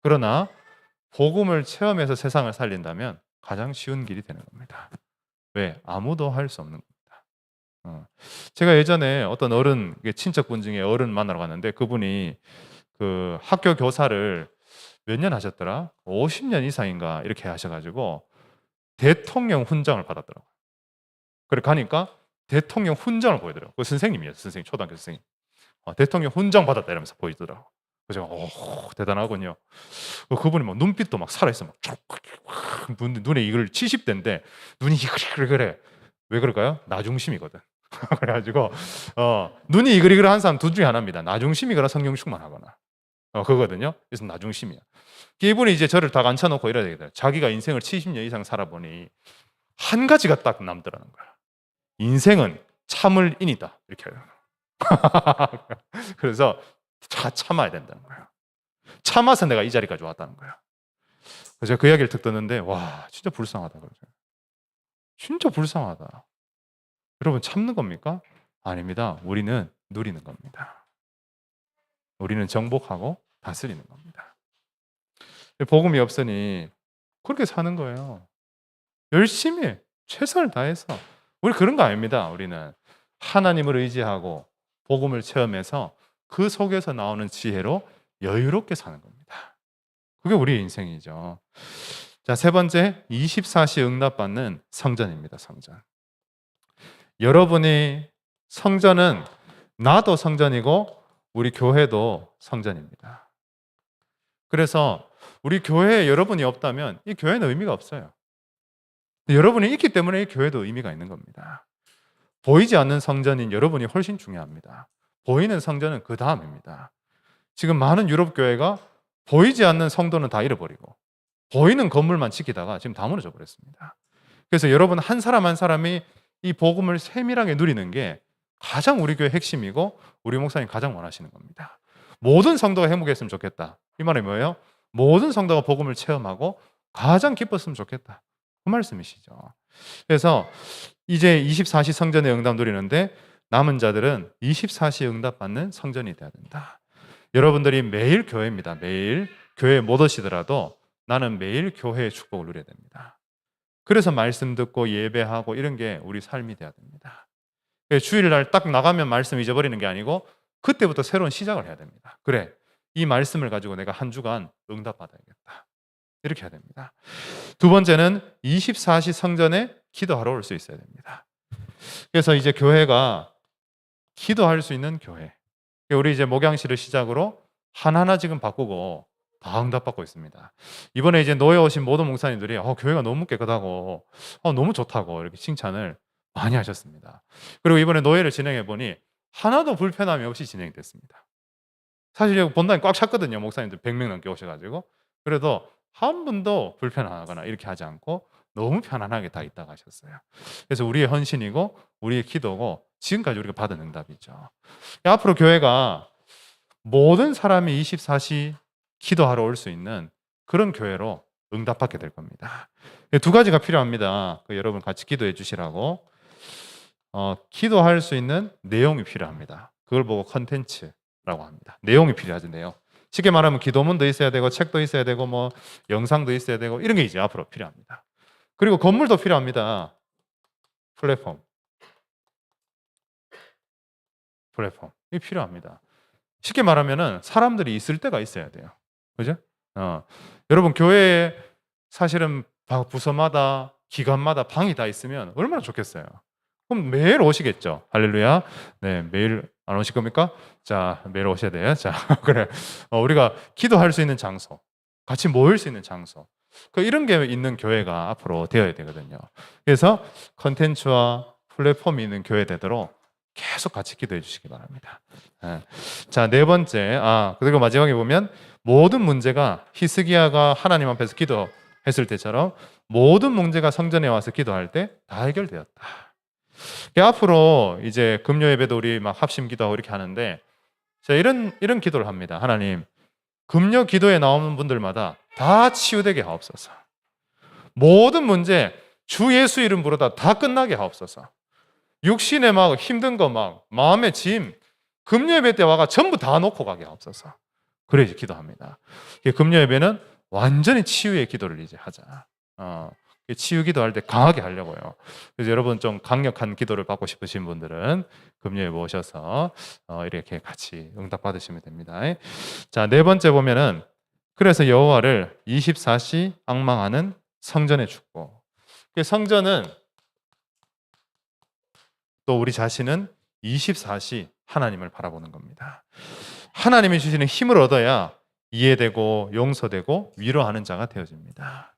그러나 복음을 체험해서 세상을 살린다면 가장 쉬운 길이 되는 겁니다. 왜? 아무도 할 수 없는 겁니다. 제가 예전에 어떤 어른, 친척분 중에 어른 만나러 갔는데 그분이 그 학교 교사를 몇 년 하셨더라? 50년 이상인가 이렇게 하셔가지고 대통령 훈장을 받았더라고요. 그래 가니까 대통령 훈장을 보이더라고요. 그 선생님이에요. 선생님, 초등학교 선생님. 대통령 훈장 받았다 이러면서 보이더라고요. 그래서 제가 대단하군요. 그분이 막 눈빛도 막 살아있어. 막 눈에 이걸 70대인데 눈이 이글이글해. 왜 그럴까요? 나중심이거든. 그래가지고 눈이 이글이글한 사람 둘 중에 하나입니다. 나중심이거나 성령 충만하거나. 그거거든요. 그래서 나중심이야. 이분이 이제 저를 딱 앉혀놓고 이래야 되겠다. 자기가 인생을 70년 이상 살아보니 한 가지가 딱 남더라는 거야. 인생은 참을 인이다. 이렇게 해요. 그래서 참아야 된다는 거예요. 참아서 내가 이 자리까지 왔다는 거예요. 그래서 그 이야기를 듣 듣는데 와 진짜 불쌍하다. 진짜 불쌍하다. 여러분 참는 겁니까? 아닙니다. 우리는 누리는 겁니다. 우리는 정복하고 다스리는 겁니다. 복음이 없으니 그렇게 사는 거예요. 열심히 최선을 다해서. 우리 그런 거 아닙니다. 우리는 하나님을 의지하고 복음을 체험해서 그 속에서 나오는 지혜로 여유롭게 사는 겁니다. 그게 우리의 인생이죠. 자, 세 번째, 24시 응답받는 성전입니다. 성전. 여러분이 성전은 나도 성전이고 우리 교회도 성전입니다. 그래서 우리 교회에 여러분이 없다면 이 교회는 의미가 없어요. 여러분이 있기 때문에 이 교회도 의미가 있는 겁니다. 보이지 않는 성전인 여러분이 훨씬 중요합니다. 보이는 성전은 그 다음입니다. 지금 많은 유럽 교회가 보이지 않는 성도는 다 잃어버리고 보이는 건물만 지키다가 지금 다 무너져 버렸습니다. 그래서 여러분 한 사람 한 사람이 이 복음을 세밀하게 누리는 게 가장 우리 교회 핵심이고 우리 목사님 가장 원하시는 겁니다. 모든 성도가 행복했으면 좋겠다. 이 말이 뭐예요? 모든 성도가 복음을 체험하고 가장 기뻤으면 좋겠다. 그 말씀이시죠. 그래서 이제 24시 성전의 응답 누리는데 남은 자들은 24시 응답받는 성전이 돼야 된다. 여러분들이 매일 교회입니다. 매일 교회 못 오시더라도 나는 매일 교회의 축복을 누려야 됩니다. 그래서 말씀 듣고 예배하고 이런 게 우리 삶이 돼야 됩니다. 주일날 딱 나가면 말씀 잊어버리는 게 아니고 그때부터 새로운 시작을 해야 됩니다. 그래, 이 말씀을 가지고 내가 한 주간 응답받아야겠다. 이렇게 해야 됩니다. 두 번째는 24시 성전에 기도하러 올 수 있어야 됩니다. 그래서 이제 교회가 기도할 수 있는 교회. 우리 이제 목양실을 시작으로 하나하나 지금 바꾸고 다 응답받고 있습니다. 이번에 이제 노예 오신 모든 목사님들이 교회가 너무 깨끗하고 너무 좋다고 이렇게 칭찬을 많이 하셨습니다. 그리고 이번에 노예를 진행해 보니 하나도 불편함이 없이 진행됐습니다. 사실 본당이 꽉 찼거든요. 목사님들 100명 넘게 오셔가지고. 그래도 한 분도 불편하거나 이렇게 하지 않고 너무 편안하게 다 있다가 하셨어요. 그래서 우리의 헌신이고 우리의 기도고 지금까지 우리가 받은 응답이죠. 앞으로 교회가 모든 사람이 24시 기도하러 올 수 있는 그런 교회로 응답받게 될 겁니다. 두 가지가 필요합니다. 여러분 같이 기도해 주시라고. 기도할 수 있는 내용이 필요합니다. 그걸 보고 컨텐츠라고 합니다. 내용이 필요하죠. 내용. 쉽게 말하면 기도문도 있어야 되고 책도 있어야 되고 뭐 영상도 있어야 되고 이런 게 이제 앞으로 필요합니다. 그리고 건물도 필요합니다. 플랫폼이 필요합니다. 쉽게 말하면은 사람들이 있을 때가 있어야 돼요. 그죠? 여러분 교회에 사실은 부서마다 기관마다 방이 다 있으면 얼마나 좋겠어요. 그럼 매일 오시겠죠. 할렐루야. 네, 매일 안 오실 겁니까? 자, 매일 오셔야 돼요. 자, 그래. 우리가 기도할 수 있는 장소, 같이 모일 수 있는 장소, 이런 게 있는 교회가 앞으로 되어야 되거든요. 그래서 컨텐츠와 플랫폼이 있는 교회 되도록 계속 같이 기도해 주시기 바랍니다. 자, 네 번째. 그리고 마지막에 보면 모든 문제가 히스기야가 하나님 앞에서 기도했을 때처럼 모든 문제가 성전에 와서 기도할 때 다 해결되었다. 앞으로 이제 금요 예배도 우리 막 합심 기도하고 이렇게 하는데 자, 이런 기도를 합니다. 하나님, 금요 기도에 나오는 분들마다 다 치유되게 하옵소서. 모든 문제 주 예수 이름 부르다 다 끝나게 하옵소서. 육신에 막 힘든 거 막 마음의 짐 금요예배 때 와가 전부 다 놓고 가게 하옵소서. 그래 이제 기도합니다. 금요예배는 완전히 치유의 기도를 이제 하자. 치유 기도할 때 강하게 하려고요. 그래서 여러분 좀 강력한 기도를 받고 싶으신 분들은 금요일에 오셔서 이렇게 같이 응답 받으시면 됩니다. 자, 네 번째 보면은 그래서 여호와를 24시 앙망하는 성전의 축복. 성전은 또 우리 자신은 24시 하나님을 바라보는 겁니다. 하나님이 주시는 힘을 얻어야 이해되고 용서되고 위로하는 자가 되어집니다.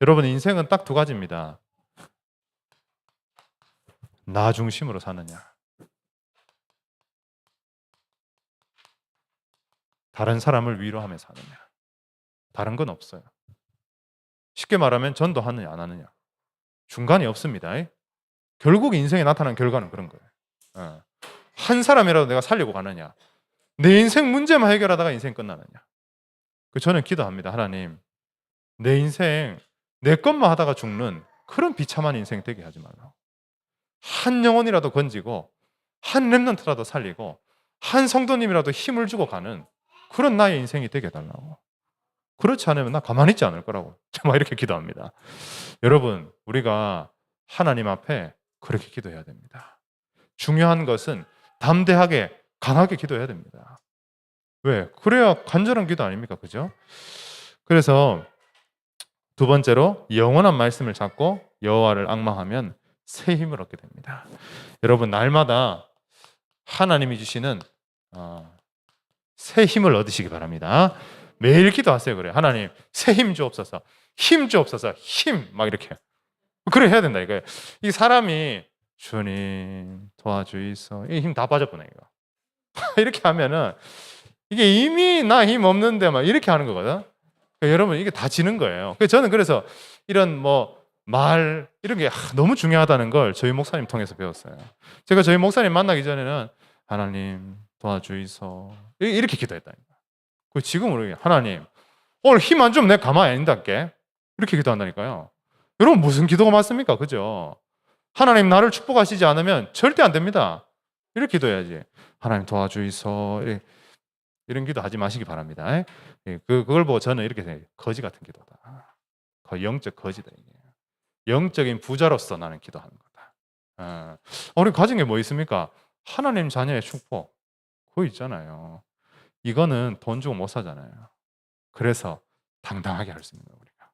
여러분 인생은 딱 두 가지입니다. 나 중심으로 사느냐, 다른 사람을 위로하며 사느냐. 다른 건 없어요. 쉽게 말하면 전도하느냐 안 하느냐. 중간이 없습니다. 결국 인생에 나타난 결과는 그런 거예요. 한 사람이라도 내가 살리고 가느냐, 내 인생 문제만 해결하다가 인생 끝나느냐. 저는 기도합니다. 하나님, 내 인생 내 것만 하다가 죽는 그런 비참한 인생 되게 하지 말라고. 한 영혼이라도 건지고 한 렘넌트라도 살리고 한 성도님이라도 힘을 주고 가는 그런 나의 인생이 되게 해달라고. 그렇지 않으면 나 가만히 있지 않을 거라고 정말 이렇게 기도합니다. 여러분, 우리가 하나님 앞에 그렇게 기도해야 됩니다. 중요한 것은 담대하게 강하게 기도해야 됩니다. 왜? 그래야 간절한 기도 아닙니까? 그죠? 그래서 두 번째로 영원한 말씀을 잡고 여호와를 앙망하면 새 힘을 얻게 됩니다. 여러분, 날마다 하나님이 주시는 새 힘을 얻으시기 바랍니다. 매일 기도하세요. 그래, 하나님 새 힘 주옵소서, 힘 주옵소서, 힘 막 이렇게. 그래 해야 된다 이거예요. 이 사람이 주님 도와주이소, 이 힘 다 빠져보네 이거. 이렇게 하면은 이게 이미 나 힘 없는데 막 이렇게 하는 거거든. 여러분 이게 다 지는 거예요. 저는 그래서 이런 말 이런 게 너무 중요하다는 걸 저희 목사님 통해서 배웠어요. 제가 저희 목사님 만나기 전에는 하나님 도와주이소 이렇게 기도했다니까. 지금 우리 하나님 오늘 힘 안 주면 내가 가만히 안 있다게 이렇게 기도한다니까요. 여러분 무슨 기도가 맞습니까? 그죠? 하나님 나를 축복하시지 않으면 절대 안 됩니다. 이렇게 기도해야지. 하나님 도와주이소 이런 기도 하지 마시기 바랍니다. 그걸 보고 저는 이렇게 생각해요. 거지 같은 기도다. 영적 거지다. 이게. 영적인 부자로서 나는 기도하는 거다. 우리 가진 게 뭐 있습니까? 하나님 자녀의 축복 그거 있잖아요. 이거는 돈 주고 못 사잖아요. 그래서 당당하게 할 수 있는 거예요. 우리가.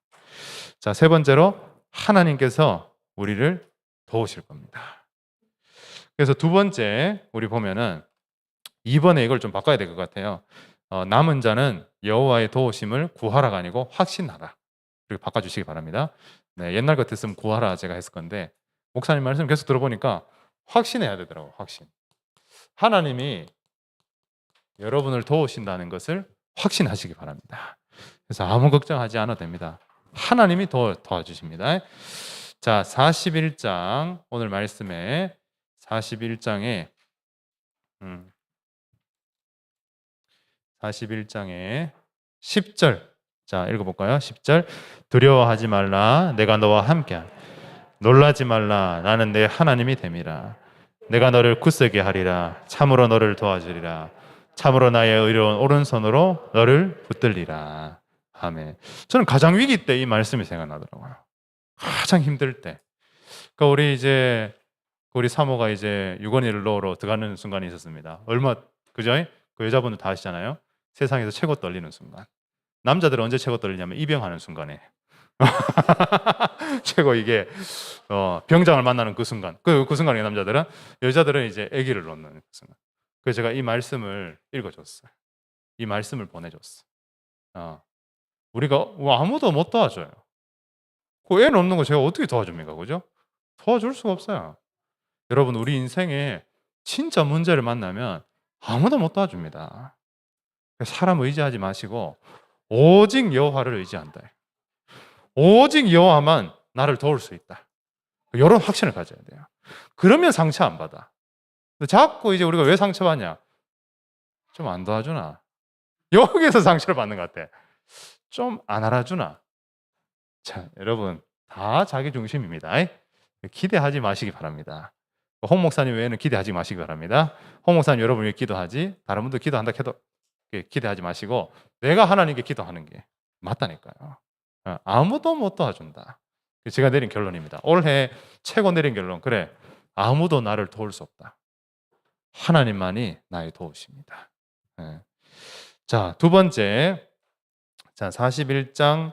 자, 세 번째로 하나님께서 우리를 도우실 겁니다. 그래서 두 번째 우리 보면은 이번에 이걸 좀 바꿔야 될 것 같아요. 남은 자는 여호와의 도우심을 구하라가 아니고 확신하라. 이렇게 바꿔주시기 바랍니다. 네, 옛날 같았으면 구하라 제가 했을 건데 목사님 말씀 계속 들어보니까 확신해야 되더라고요. 확신. 하나님이 여러분을 도우신다는 것을 확신하시기 바랍니다. 그래서 아무 걱정하지 않아도 됩니다. 하나님이 도와주십니다. 자, 41장 오늘 말씀에 41장에 41장에 10절 자 읽어볼까요? 10절 두려워하지 말라 내가 너와 함께하리 놀라지 말라 나는 내 하나님이 됨이라 내가 너를 굳세게 하리라 참으로 너를 도와주리라 참으로 나의 의로운 오른손으로 너를 붙들리라. 아멘. 저는 가장 위기 때 이 말씀이 생각나더라고요. 가장 힘들 때. 그러니까 우리 사모가 이제 유건이를 넣으러 들어가는 순간이 있었습니다. 그죠? 그 여자분들 다 아시잖아요. 세상에서 최고 떨리는 순간. 남자들은 언제 최고 떨리냐면 입영하는 순간에. 최고 이게 병장을 만나는 그 순간. 그 순간에 남자들은, 여자들은 이제 아기를 놓는 그 순간. 그래서 제가 이 말씀을 읽어줬어요. 이 말씀을 보내줬어. 우리가 아무도 못 도와줘요. 그 애 놓는 거 제가 어떻게 도와줍니까, 그죠? 도와줄 수가 없어요. 여러분 우리 인생에 진짜 문제를 만나면 아무도 못 도와줍니다. 사람 의지하지 마시고 오직 여호와를 의지한다. 오직 여호와만 나를 도울 수 있다. 이런 확신을 가져야 돼요. 그러면 상처 안 받아. 자꾸 이제 우리가 왜 상처받냐? 좀 안 도와주나? 여기에서 상처를 받는 것 같아. 좀 안 알아주나? 자, 여러분 다 자기 중심입니다. 기대하지 마시기 바랍니다. 홍 목사님 외에는 기대하지 마시기 바랍니다. 홍 목사님 여러분 위해 기도하지 다른 분도 기도한다 해도 기대하지 마시고 내가 하나님께 기도하는 게 맞다니까요. 아무도 못 도와준다. 제가 내린 결론입니다. 올해 최고 내린 결론. 그래, 아무도 나를 도울 수 없다. 하나님만이 나의 도우십니다. 자, 두 번째. 자, 41장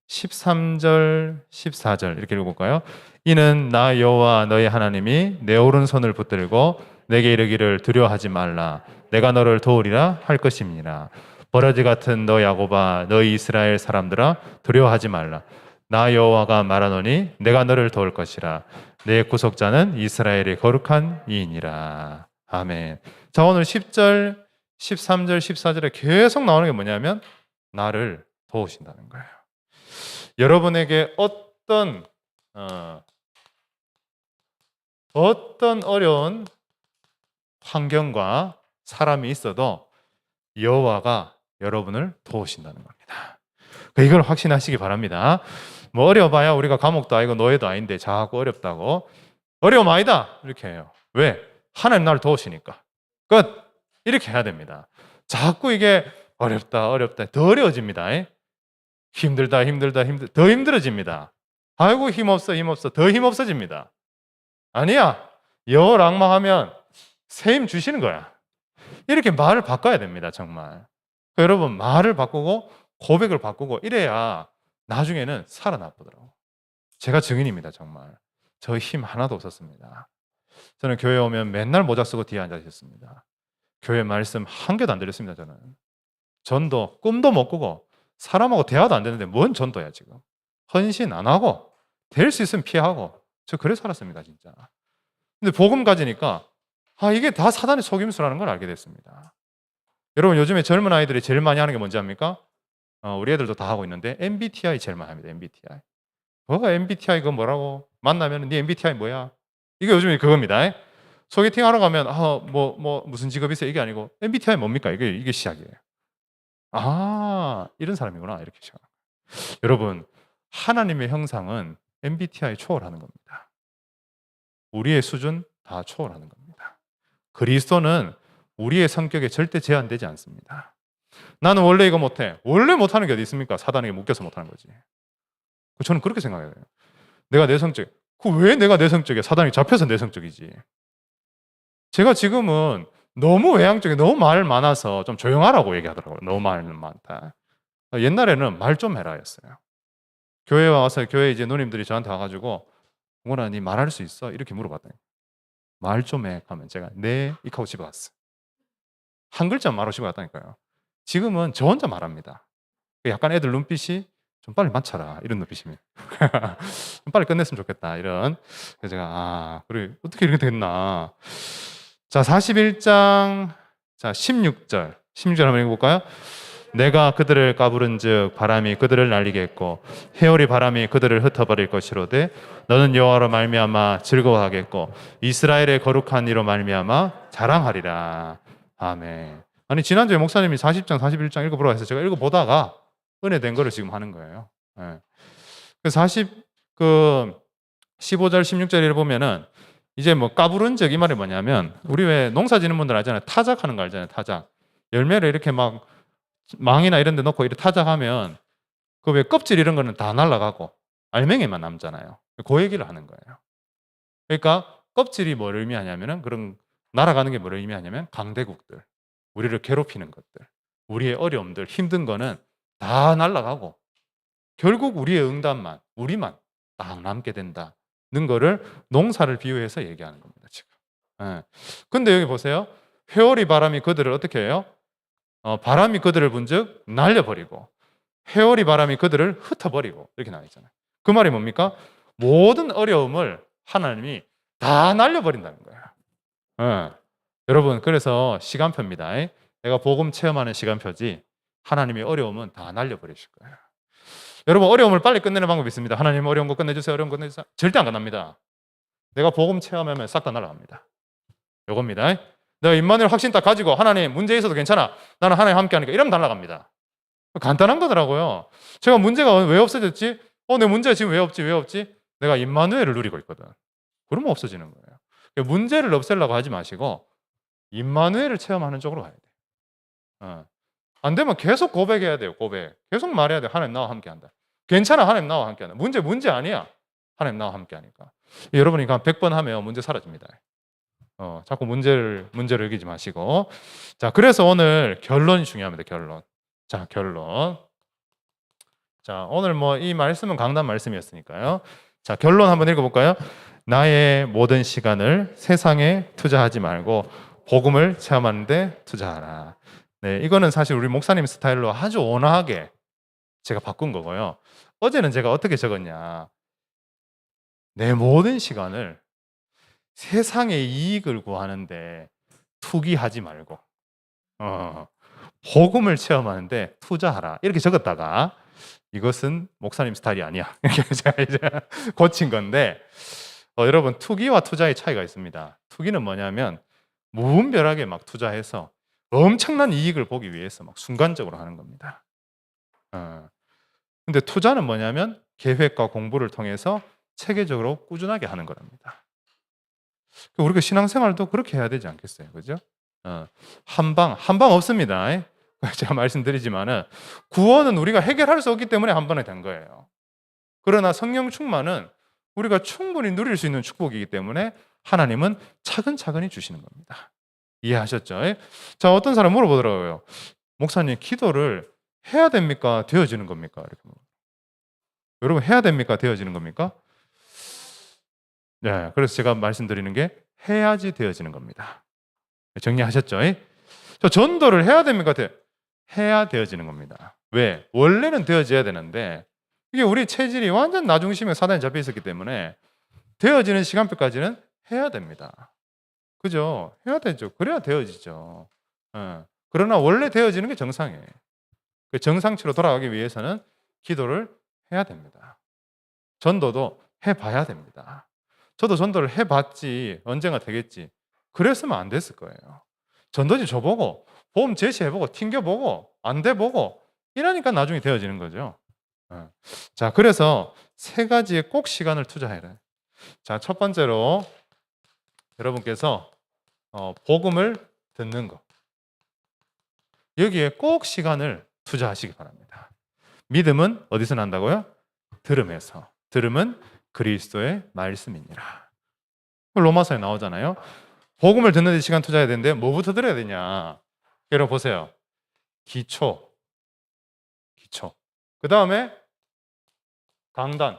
13절, 14절 이렇게 읽어볼까요? 이는 나 여호와 너의 하나님이 내 오른손을 붙들고 내게 이르기를 두려워하지 말라. 내가 너를 도우리라 할 것입니다. 버러지 같은 너 야곱아, 너희 이스라엘 사람들아, 두려워하지 말라. 나 여호와가 말하노니 내가 너를 도울 것이라. 내 구속자는 이스라엘의 거룩한 이인이라. 아멘. 자, 오늘 10절, 13절, 14절에 계속 나오는 게 뭐냐면 나를 도우신다는 거예요. 여러분에게 어떤 어려운 환경과 사람이 있어도 여호와가 여러분을 도우신다는 겁니다. 이걸 확신하시기 바랍니다. 뭐 어려봐야 우리가 감옥도 아니고 노예도 아닌데 자꾸 어렵다고 어려움 아니다 이렇게 해요. 왜? 하나님 나를 도우시니까. 끝. 이렇게 해야 됩니다. 자꾸 이게 어렵다 더 어려워집니다. 힘들다 더 힘들어집니다. 아이고 힘없어 더 힘없어집니다. 아니야. 여호랑망하면 새 힘 주시는 거야. 이렇게 말을 바꿔야 됩니다. 정말. 여러분 말을 바꾸고 고백을 바꾸고 이래야 나중에는 살아나보더라고. 제가 증인입니다. 정말. 저 힘 하나도 없었습니다. 저는 교회 오면 맨날 모자 쓰고 뒤에 앉아 있었습니다. 교회 말씀 한 개도 안 들렸습니다. 저는. 전도 꿈도 못 꾸고 사람하고 대화도 안 되는데 뭔 전도야 지금. 헌신 안 하고 될 수 있으면 피하고 저 그래 살았습니다. 진짜. 근데 복음 가지니까 이게 다 사단의 속임수라는 걸 알게 됐습니다. 여러분 요즘에 젊은 아이들이 제일 많이 하는 게 뭔지 압니까? 우리 애들도 다 하고 있는데 MBTI 제일 많이 합니다. MBTI. 뭐가 MBTI 그거 뭐라고? 만나면 네 MBTI 뭐야? 이게 요즘에 그겁니다. 소개팅 하러 가면 무슨 직업 있어요? 이게 아니고 MBTI 뭡니까? 이게 시작이에요. 이런 사람이구나 이렇게 시작합니다. 여러분 하나님의 형상은 MBTI 초월하는 겁니다. 우리의 수준 다 초월하는 겁니다. 그리스도는 우리의 성격에 절대 제한되지 않습니다. 나는 원래 이거 못해. 원래 못하는 게 어디 있습니까? 사단에게 묶여서 못하는 거지. 저는 그렇게 생각해요. 내가 내성적. 왜 내가 내성적이야? 사단이 잡혀서 내성적이지. 제가 지금은 너무 외향적이 너무 말 많아서 좀 조용하라고 얘기하더라고요. 너무 말 많다. 옛날에는 말 좀 해라 였어요. 교회에 와서 교회 이제 누님들이 저한테 와가지고 공원아 니 말할 수 있어? 이렇게 물어봤더니 말 좀 해. 하면 제가 네 이렇게 하고 집에 갔어. 한 글자 말하고 집에 갔다니까요. 지금은 저 혼자 말합니다. 약간 애들 눈빛이 좀 빨리 맞춰라 이런 눈빛입니다. 좀 빨리 끝냈으면 좋겠다 이런. 그래서 제가 그래 어떻게 이렇게 됐나. 자 41장 자 16절 한번 읽어볼까요? 내가 그들을 까부른즉 바람이 그들을 날리게 했고 회오리 바람이 그들을 흩어버릴 것이로되 너는 여호와로 말미암아 즐거워하겠고 이스라엘의 거룩한 이로 말미암아 자랑하리라. 아멘. 아니 지난주에 목사님이 40장 41장 읽어보라고 해서 제가 읽어보다가 은혜된 거를 지금 하는 거예요. 그 15절 16절을 보면은 이제 뭐 까부른즉 이 말이 뭐냐면 우리 왜 농사 짓는 분들 알잖아요. 타작하는 거 알잖아요. 타작. 열매를 이렇게 막 망이나 이런 데 넣고 이렇게 타작하면 그 왜 껍질 이런 거는 다 날아가고 알맹이만 남잖아요. 그 얘기를 하는 거예요. 그러니까 껍질이 뭘 의미하냐면은 그런 날아가는 게 뭘 의미하냐면 강대국들, 우리를 괴롭히는 것들, 우리의 어려움들, 힘든 거는 다 날아가고 결국 우리의 응답만, 우리만 딱 남게 된다는 거를 농사를 비유해서 얘기하는 겁니다. 지금. 근데 여기 보세요. 회오리 바람이 그들을 어떻게 해요? 바람이 그들을 분즉 날려버리고 회오리 바람이 그들을 흩어버리고 이렇게 나와 있잖아요. 그 말이 뭡니까? 모든 어려움을 하나님이 다 날려버린다는 거예요. 여러분 그래서 시간표입니다. 내가 복음 체험하는 시간표지 하나님의 어려움은 다 날려버리실 거예요. 여러분 어려움을 빨리 끝내는 방법이 있습니다. 하나님 어려운 거 끝내주세요. 어려운 거 끝내주세요. 절대 안 끝납니다. 내가 복음 체험하면 싹 다 날아갑니다. 요겁니다. 내가 임마누엘 확신 딱 가지고 하나님 문제 있어도 괜찮아. 나는 하나님 함께 하니까 이러면 날아갑니다. 간단한 거더라고요. 제가 문제가 왜 없어졌지? 내 문제가 지금 왜 없지? 내가 임마누엘을 누리고 있거든. 그러면 없어지는 거예요. 문제를 없애려고 하지 마시고 임마누엘을 체험하는 쪽으로 가야 돼요. 안 되면 계속 고백해야 돼요. 고백. 계속 말해야 돼요. 하나님 나와 함께한다. 괜찮아. 하나님 나와 함께한다. 문제 아니야. 하나님 나와 함께하니까. 여러분이 한 100번 하면 문제 사라집니다. 자꾸 문제를 여기지 마시고. 자, 그래서 오늘 결론이 중요합니다. 결론. 자, 결론. 자, 오늘 뭐 이 말씀은 강단 말씀이었으니까요. 자, 결론 한번 읽어볼까요? 나의 모든 시간을 세상에 투자하지 말고 복음을 체험하는 데 투자하라. 네, 이거는 사실 우리 목사님 스타일로 아주 온화하게 제가 바꾼 거고요. 어제는 제가 어떻게 적었냐. 내 모든 시간을 세상의 이익을 구하는데 투기하지 말고 복음을 체험하는데 투자하라. 이렇게 적었다가 이것은 목사님 스타일이 아니야. 제가 이제 고친 건데 여러분 투기와 투자의 차이가 있습니다. 투기는 뭐냐면 무분별하게 막 투자해서 엄청난 이익을 보기 위해서 막 순간적으로 하는 겁니다. 근데 투자는 뭐냐면 계획과 공부를 통해서 체계적으로 꾸준하게 하는 거랍니다. 우리가 신앙생활도 그렇게 해야 되지 않겠어요? 그죠? 한방 없습니다. 제가 말씀드리지만은 구원은 우리가 해결할 수 없기 때문에 한 번에 된 거예요. 그러나 성령 충만은 우리가 충분히 누릴 수 있는 축복이기 때문에 하나님은 차근차근히 주시는 겁니다. 이해하셨죠? 자, 어떤 사람 물어보더라고요. 목사님, 기도를 해야 됩니까? 되어지는 겁니까? 이렇게 여러분, 해야 됩니까? 되어지는 겁니까? 네, 그래서 제가 말씀드리는 게 해야지 되어지는 겁니다. 정리하셨죠? 저 전도를 해야 됩니까? 해야 되어지는 겁니다. 왜? 원래는 되어져야 되는데 이게 우리 체질이 완전 나 중심에 사단에 잡혀 있었기 때문에 되어지는 시간표까지는 해야 됩니다. 그죠? 해야 되죠. 그래야 되어지죠. 그러나 원래 되어지는 게 정상이에요. 그 정상치로 돌아가기 위해서는 기도를 해야 됩니다. 전도도 해봐야 됩니다. 저도 전도를 해봤지 언젠가 되겠지. 그랬으면 안 됐을 거예요. 전도지 줘보고 보험 제시해보고 튕겨보고 안 돼보고 이러니까 나중에 되어지는 거죠. 자, 그래서 세 가지에 꼭 시간을 투자해야 돼요. 자, 첫 번째로 여러분께서 복음을 듣는 거. 여기에 꼭 시간을 투자하시기 바랍니다. 믿음은 어디서 난다고요? 들음에서. 들음은 그리스도의 말씀이니라. 로마서에 나오잖아요. 복음을 듣는 데 시간 투자해야 되는데 뭐부터 들어야 되냐? 여러분 보세요. 기초. 그 다음에 강단.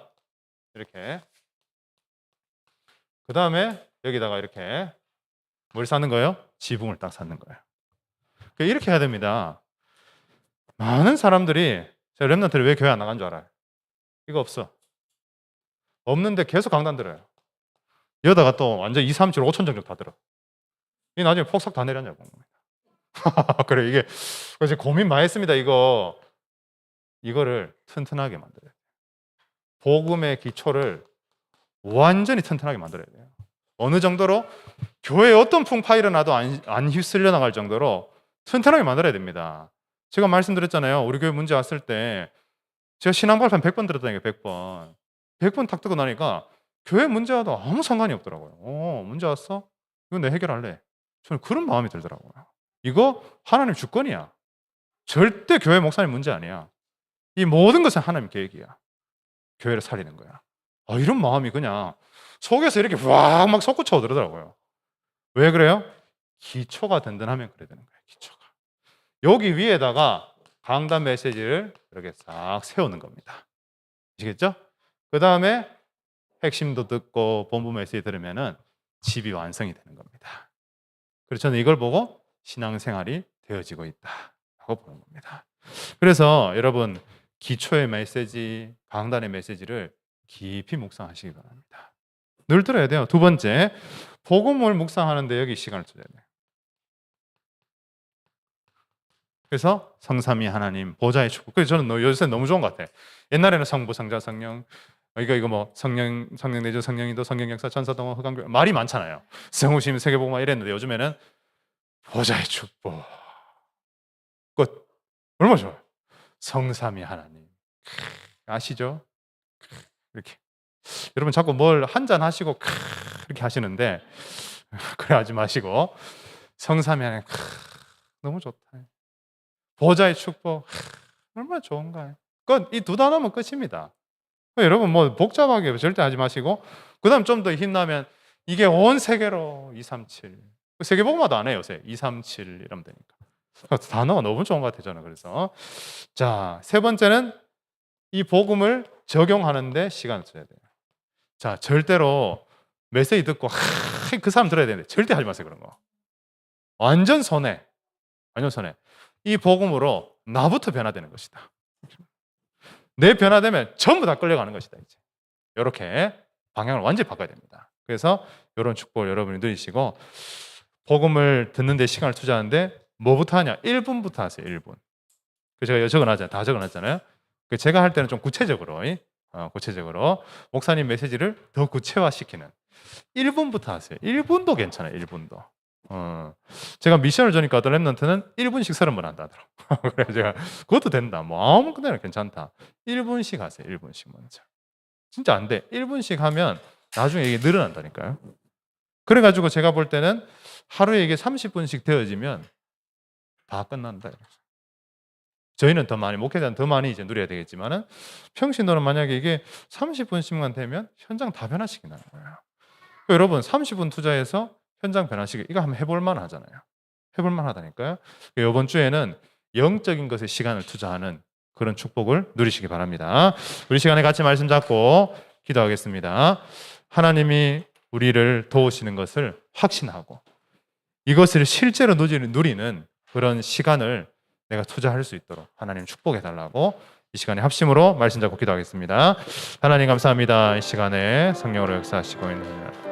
이렇게. 그 다음에 여기다가 이렇게 뭘 쌓는 거예요? 지붕을 딱 쌓는 거예요. 이렇게 해야 됩니다. 많은 사람들이 제가 렘넌트를 왜 교회 안 나간 줄 알아요? 이거 없어. 없는데 계속 강단 들어요. 여기다가 또 완전 2, 3, 7, 5천 정도 다 들어. 이 나중에 폭삭 다 내려앉아요. 그래, 이게 그래서 고민 많이 했습니다. 이거를 튼튼하게 만들어야 돼요. 복음의 기초를 완전히 튼튼하게 만들어야 돼요. 어느 정도로 교회에 어떤 풍파 일어나도 안 휩쓸려 나갈 정도로 튼튼하게 만들어야 됩니다. 제가 말씀드렸잖아요. 우리 교회 문제 왔을 때 제가 신앙 발판 100번 들었다니까. 100번. 100번 탁 뜨고 나니까 교회 문제와도 아무 상관이 없더라고요. 문제 왔어? 이거 내가 해결할래. 저는 그런 마음이 들더라고요. 이거 하나님 주권이야. 절대 교회 목사님 문제 아니야. 이 모든 것은 하나님 계획이야. 교회를 살리는 거야. 이런 마음이 그냥 속에서 이렇게 막 솟구쳐 오더라고요. 왜 그래요? 기초가 든든하면 그래야 되는 거예요. 기초가. 여기 위에다가 강단 메시지를 이렇게 싹 세우는 겁니다. 아시겠죠? 그 다음에 핵심도 듣고 본부 메시지 들으면은 집이 완성이 되는 겁니다. 그래서 저는 이걸 보고 신앙생활이 되어지고 있다고 보는 겁니다. 그래서 여러분 기초의 메시지, 강단의 메시지를 깊이 묵상하시기 바랍니다. 늘 들어야 돼요. 두 번째, 복음을 묵상하는데 여기 시간을 투자해야 돼요. 그래서 성삼위 하나님 보좌의 축복. 그래서 저는 요새 너무 좋은 것 같아요. 옛날에는 성부, 성자, 성령, 이거 뭐 성령 내주, 성령인도, 성령 역사, 천사 동원, 흑암 말이 많잖아요. 성우심, 세계복음 이랬는데 요즘에는 보좌의 축복. 끝. 얼마나 좋아요. 성삼위 하나님. 아시죠? 이렇게. 여러분 자꾸 뭘 한잔 하시고 그렇게 하시는데 그래 하지 마시고 성삼위 하나님 너무 좋다. 보좌의 축복 얼마나 좋은가요? 끝. 이 두 단어면 끝입니다. 여러분 뭐 복잡하게 절대 하지 마시고 그다음 좀 더 힘나면 이게 온 세계로 237 세계복음화도 안 해요 요새 237 이러면 되니까 단어가 너무 좋은 것 같아요 저는. 그래서 자, 세 번째는 이 복음을 적용하는데 시간을 써야 돼요. 자, 절대로 메시지 듣고 그 사람 들어야 되는데 절대 하지 마세요 그런 거. 완전 손해. 완전 손해. 이 복음으로 나부터 변화되는 것이다. 내 변화되면 전부 다 끌려가는 것이다. 이제 이렇게 방향을 완전히 바꿔야 됩니다. 그래서 이런 축복을 여러분이 누리시고 복음을 듣는 데 시간을 투자하는데 뭐부터 하냐? 1분부터 하세요. 1분. 제가 적어놨잖아요. 다 적어놨잖아요. 제가 할 때는 좀 구체적으로 목사님 메시지를 더 구체화시키는 1분부터 하세요. 1분도 괜찮아요. 1분도. 제가 미션을 주니까 어떤 랩런트는 1분씩 30번 한다 하더라고요. 그래서 제가 그것도 된다. 뭐 아무거나 괜찮다. 1분씩 하세요. 1분씩 먼저. 진짜 안 돼. 1분씩 하면 나중에 이게 늘어난다니까요. 그래가지고 제가 볼 때는 하루에 이게 30분씩 되어지면 다 끝난다. 저희는 더 많이, 목회자는 더 많이 이제 누려야 되겠지만은 평신도는 만약에 이게 30분씩만 되면 현장 다 변화시킨다는 거예요. 여러분 30분 투자해서 현장 변화시키 이거 한번 해볼 만하잖아요. 해볼 만하다니까요. 이번 주에는 영적인 것에 시간을 투자하는 그런 축복을 누리시기 바랍니다. 우리 시간에 같이 말씀 잡고 기도하겠습니다. 하나님이 우리를 도우시는 것을 확신하고 이것을 실제로 누리는 그런 시간을 내가 투자할 수 있도록 하나님 축복해 달라고 이 시간에 합심으로 말씀 잡고 기도하겠습니다. 하나님 감사합니다. 이 시간에 성령으로 역사하시고 있는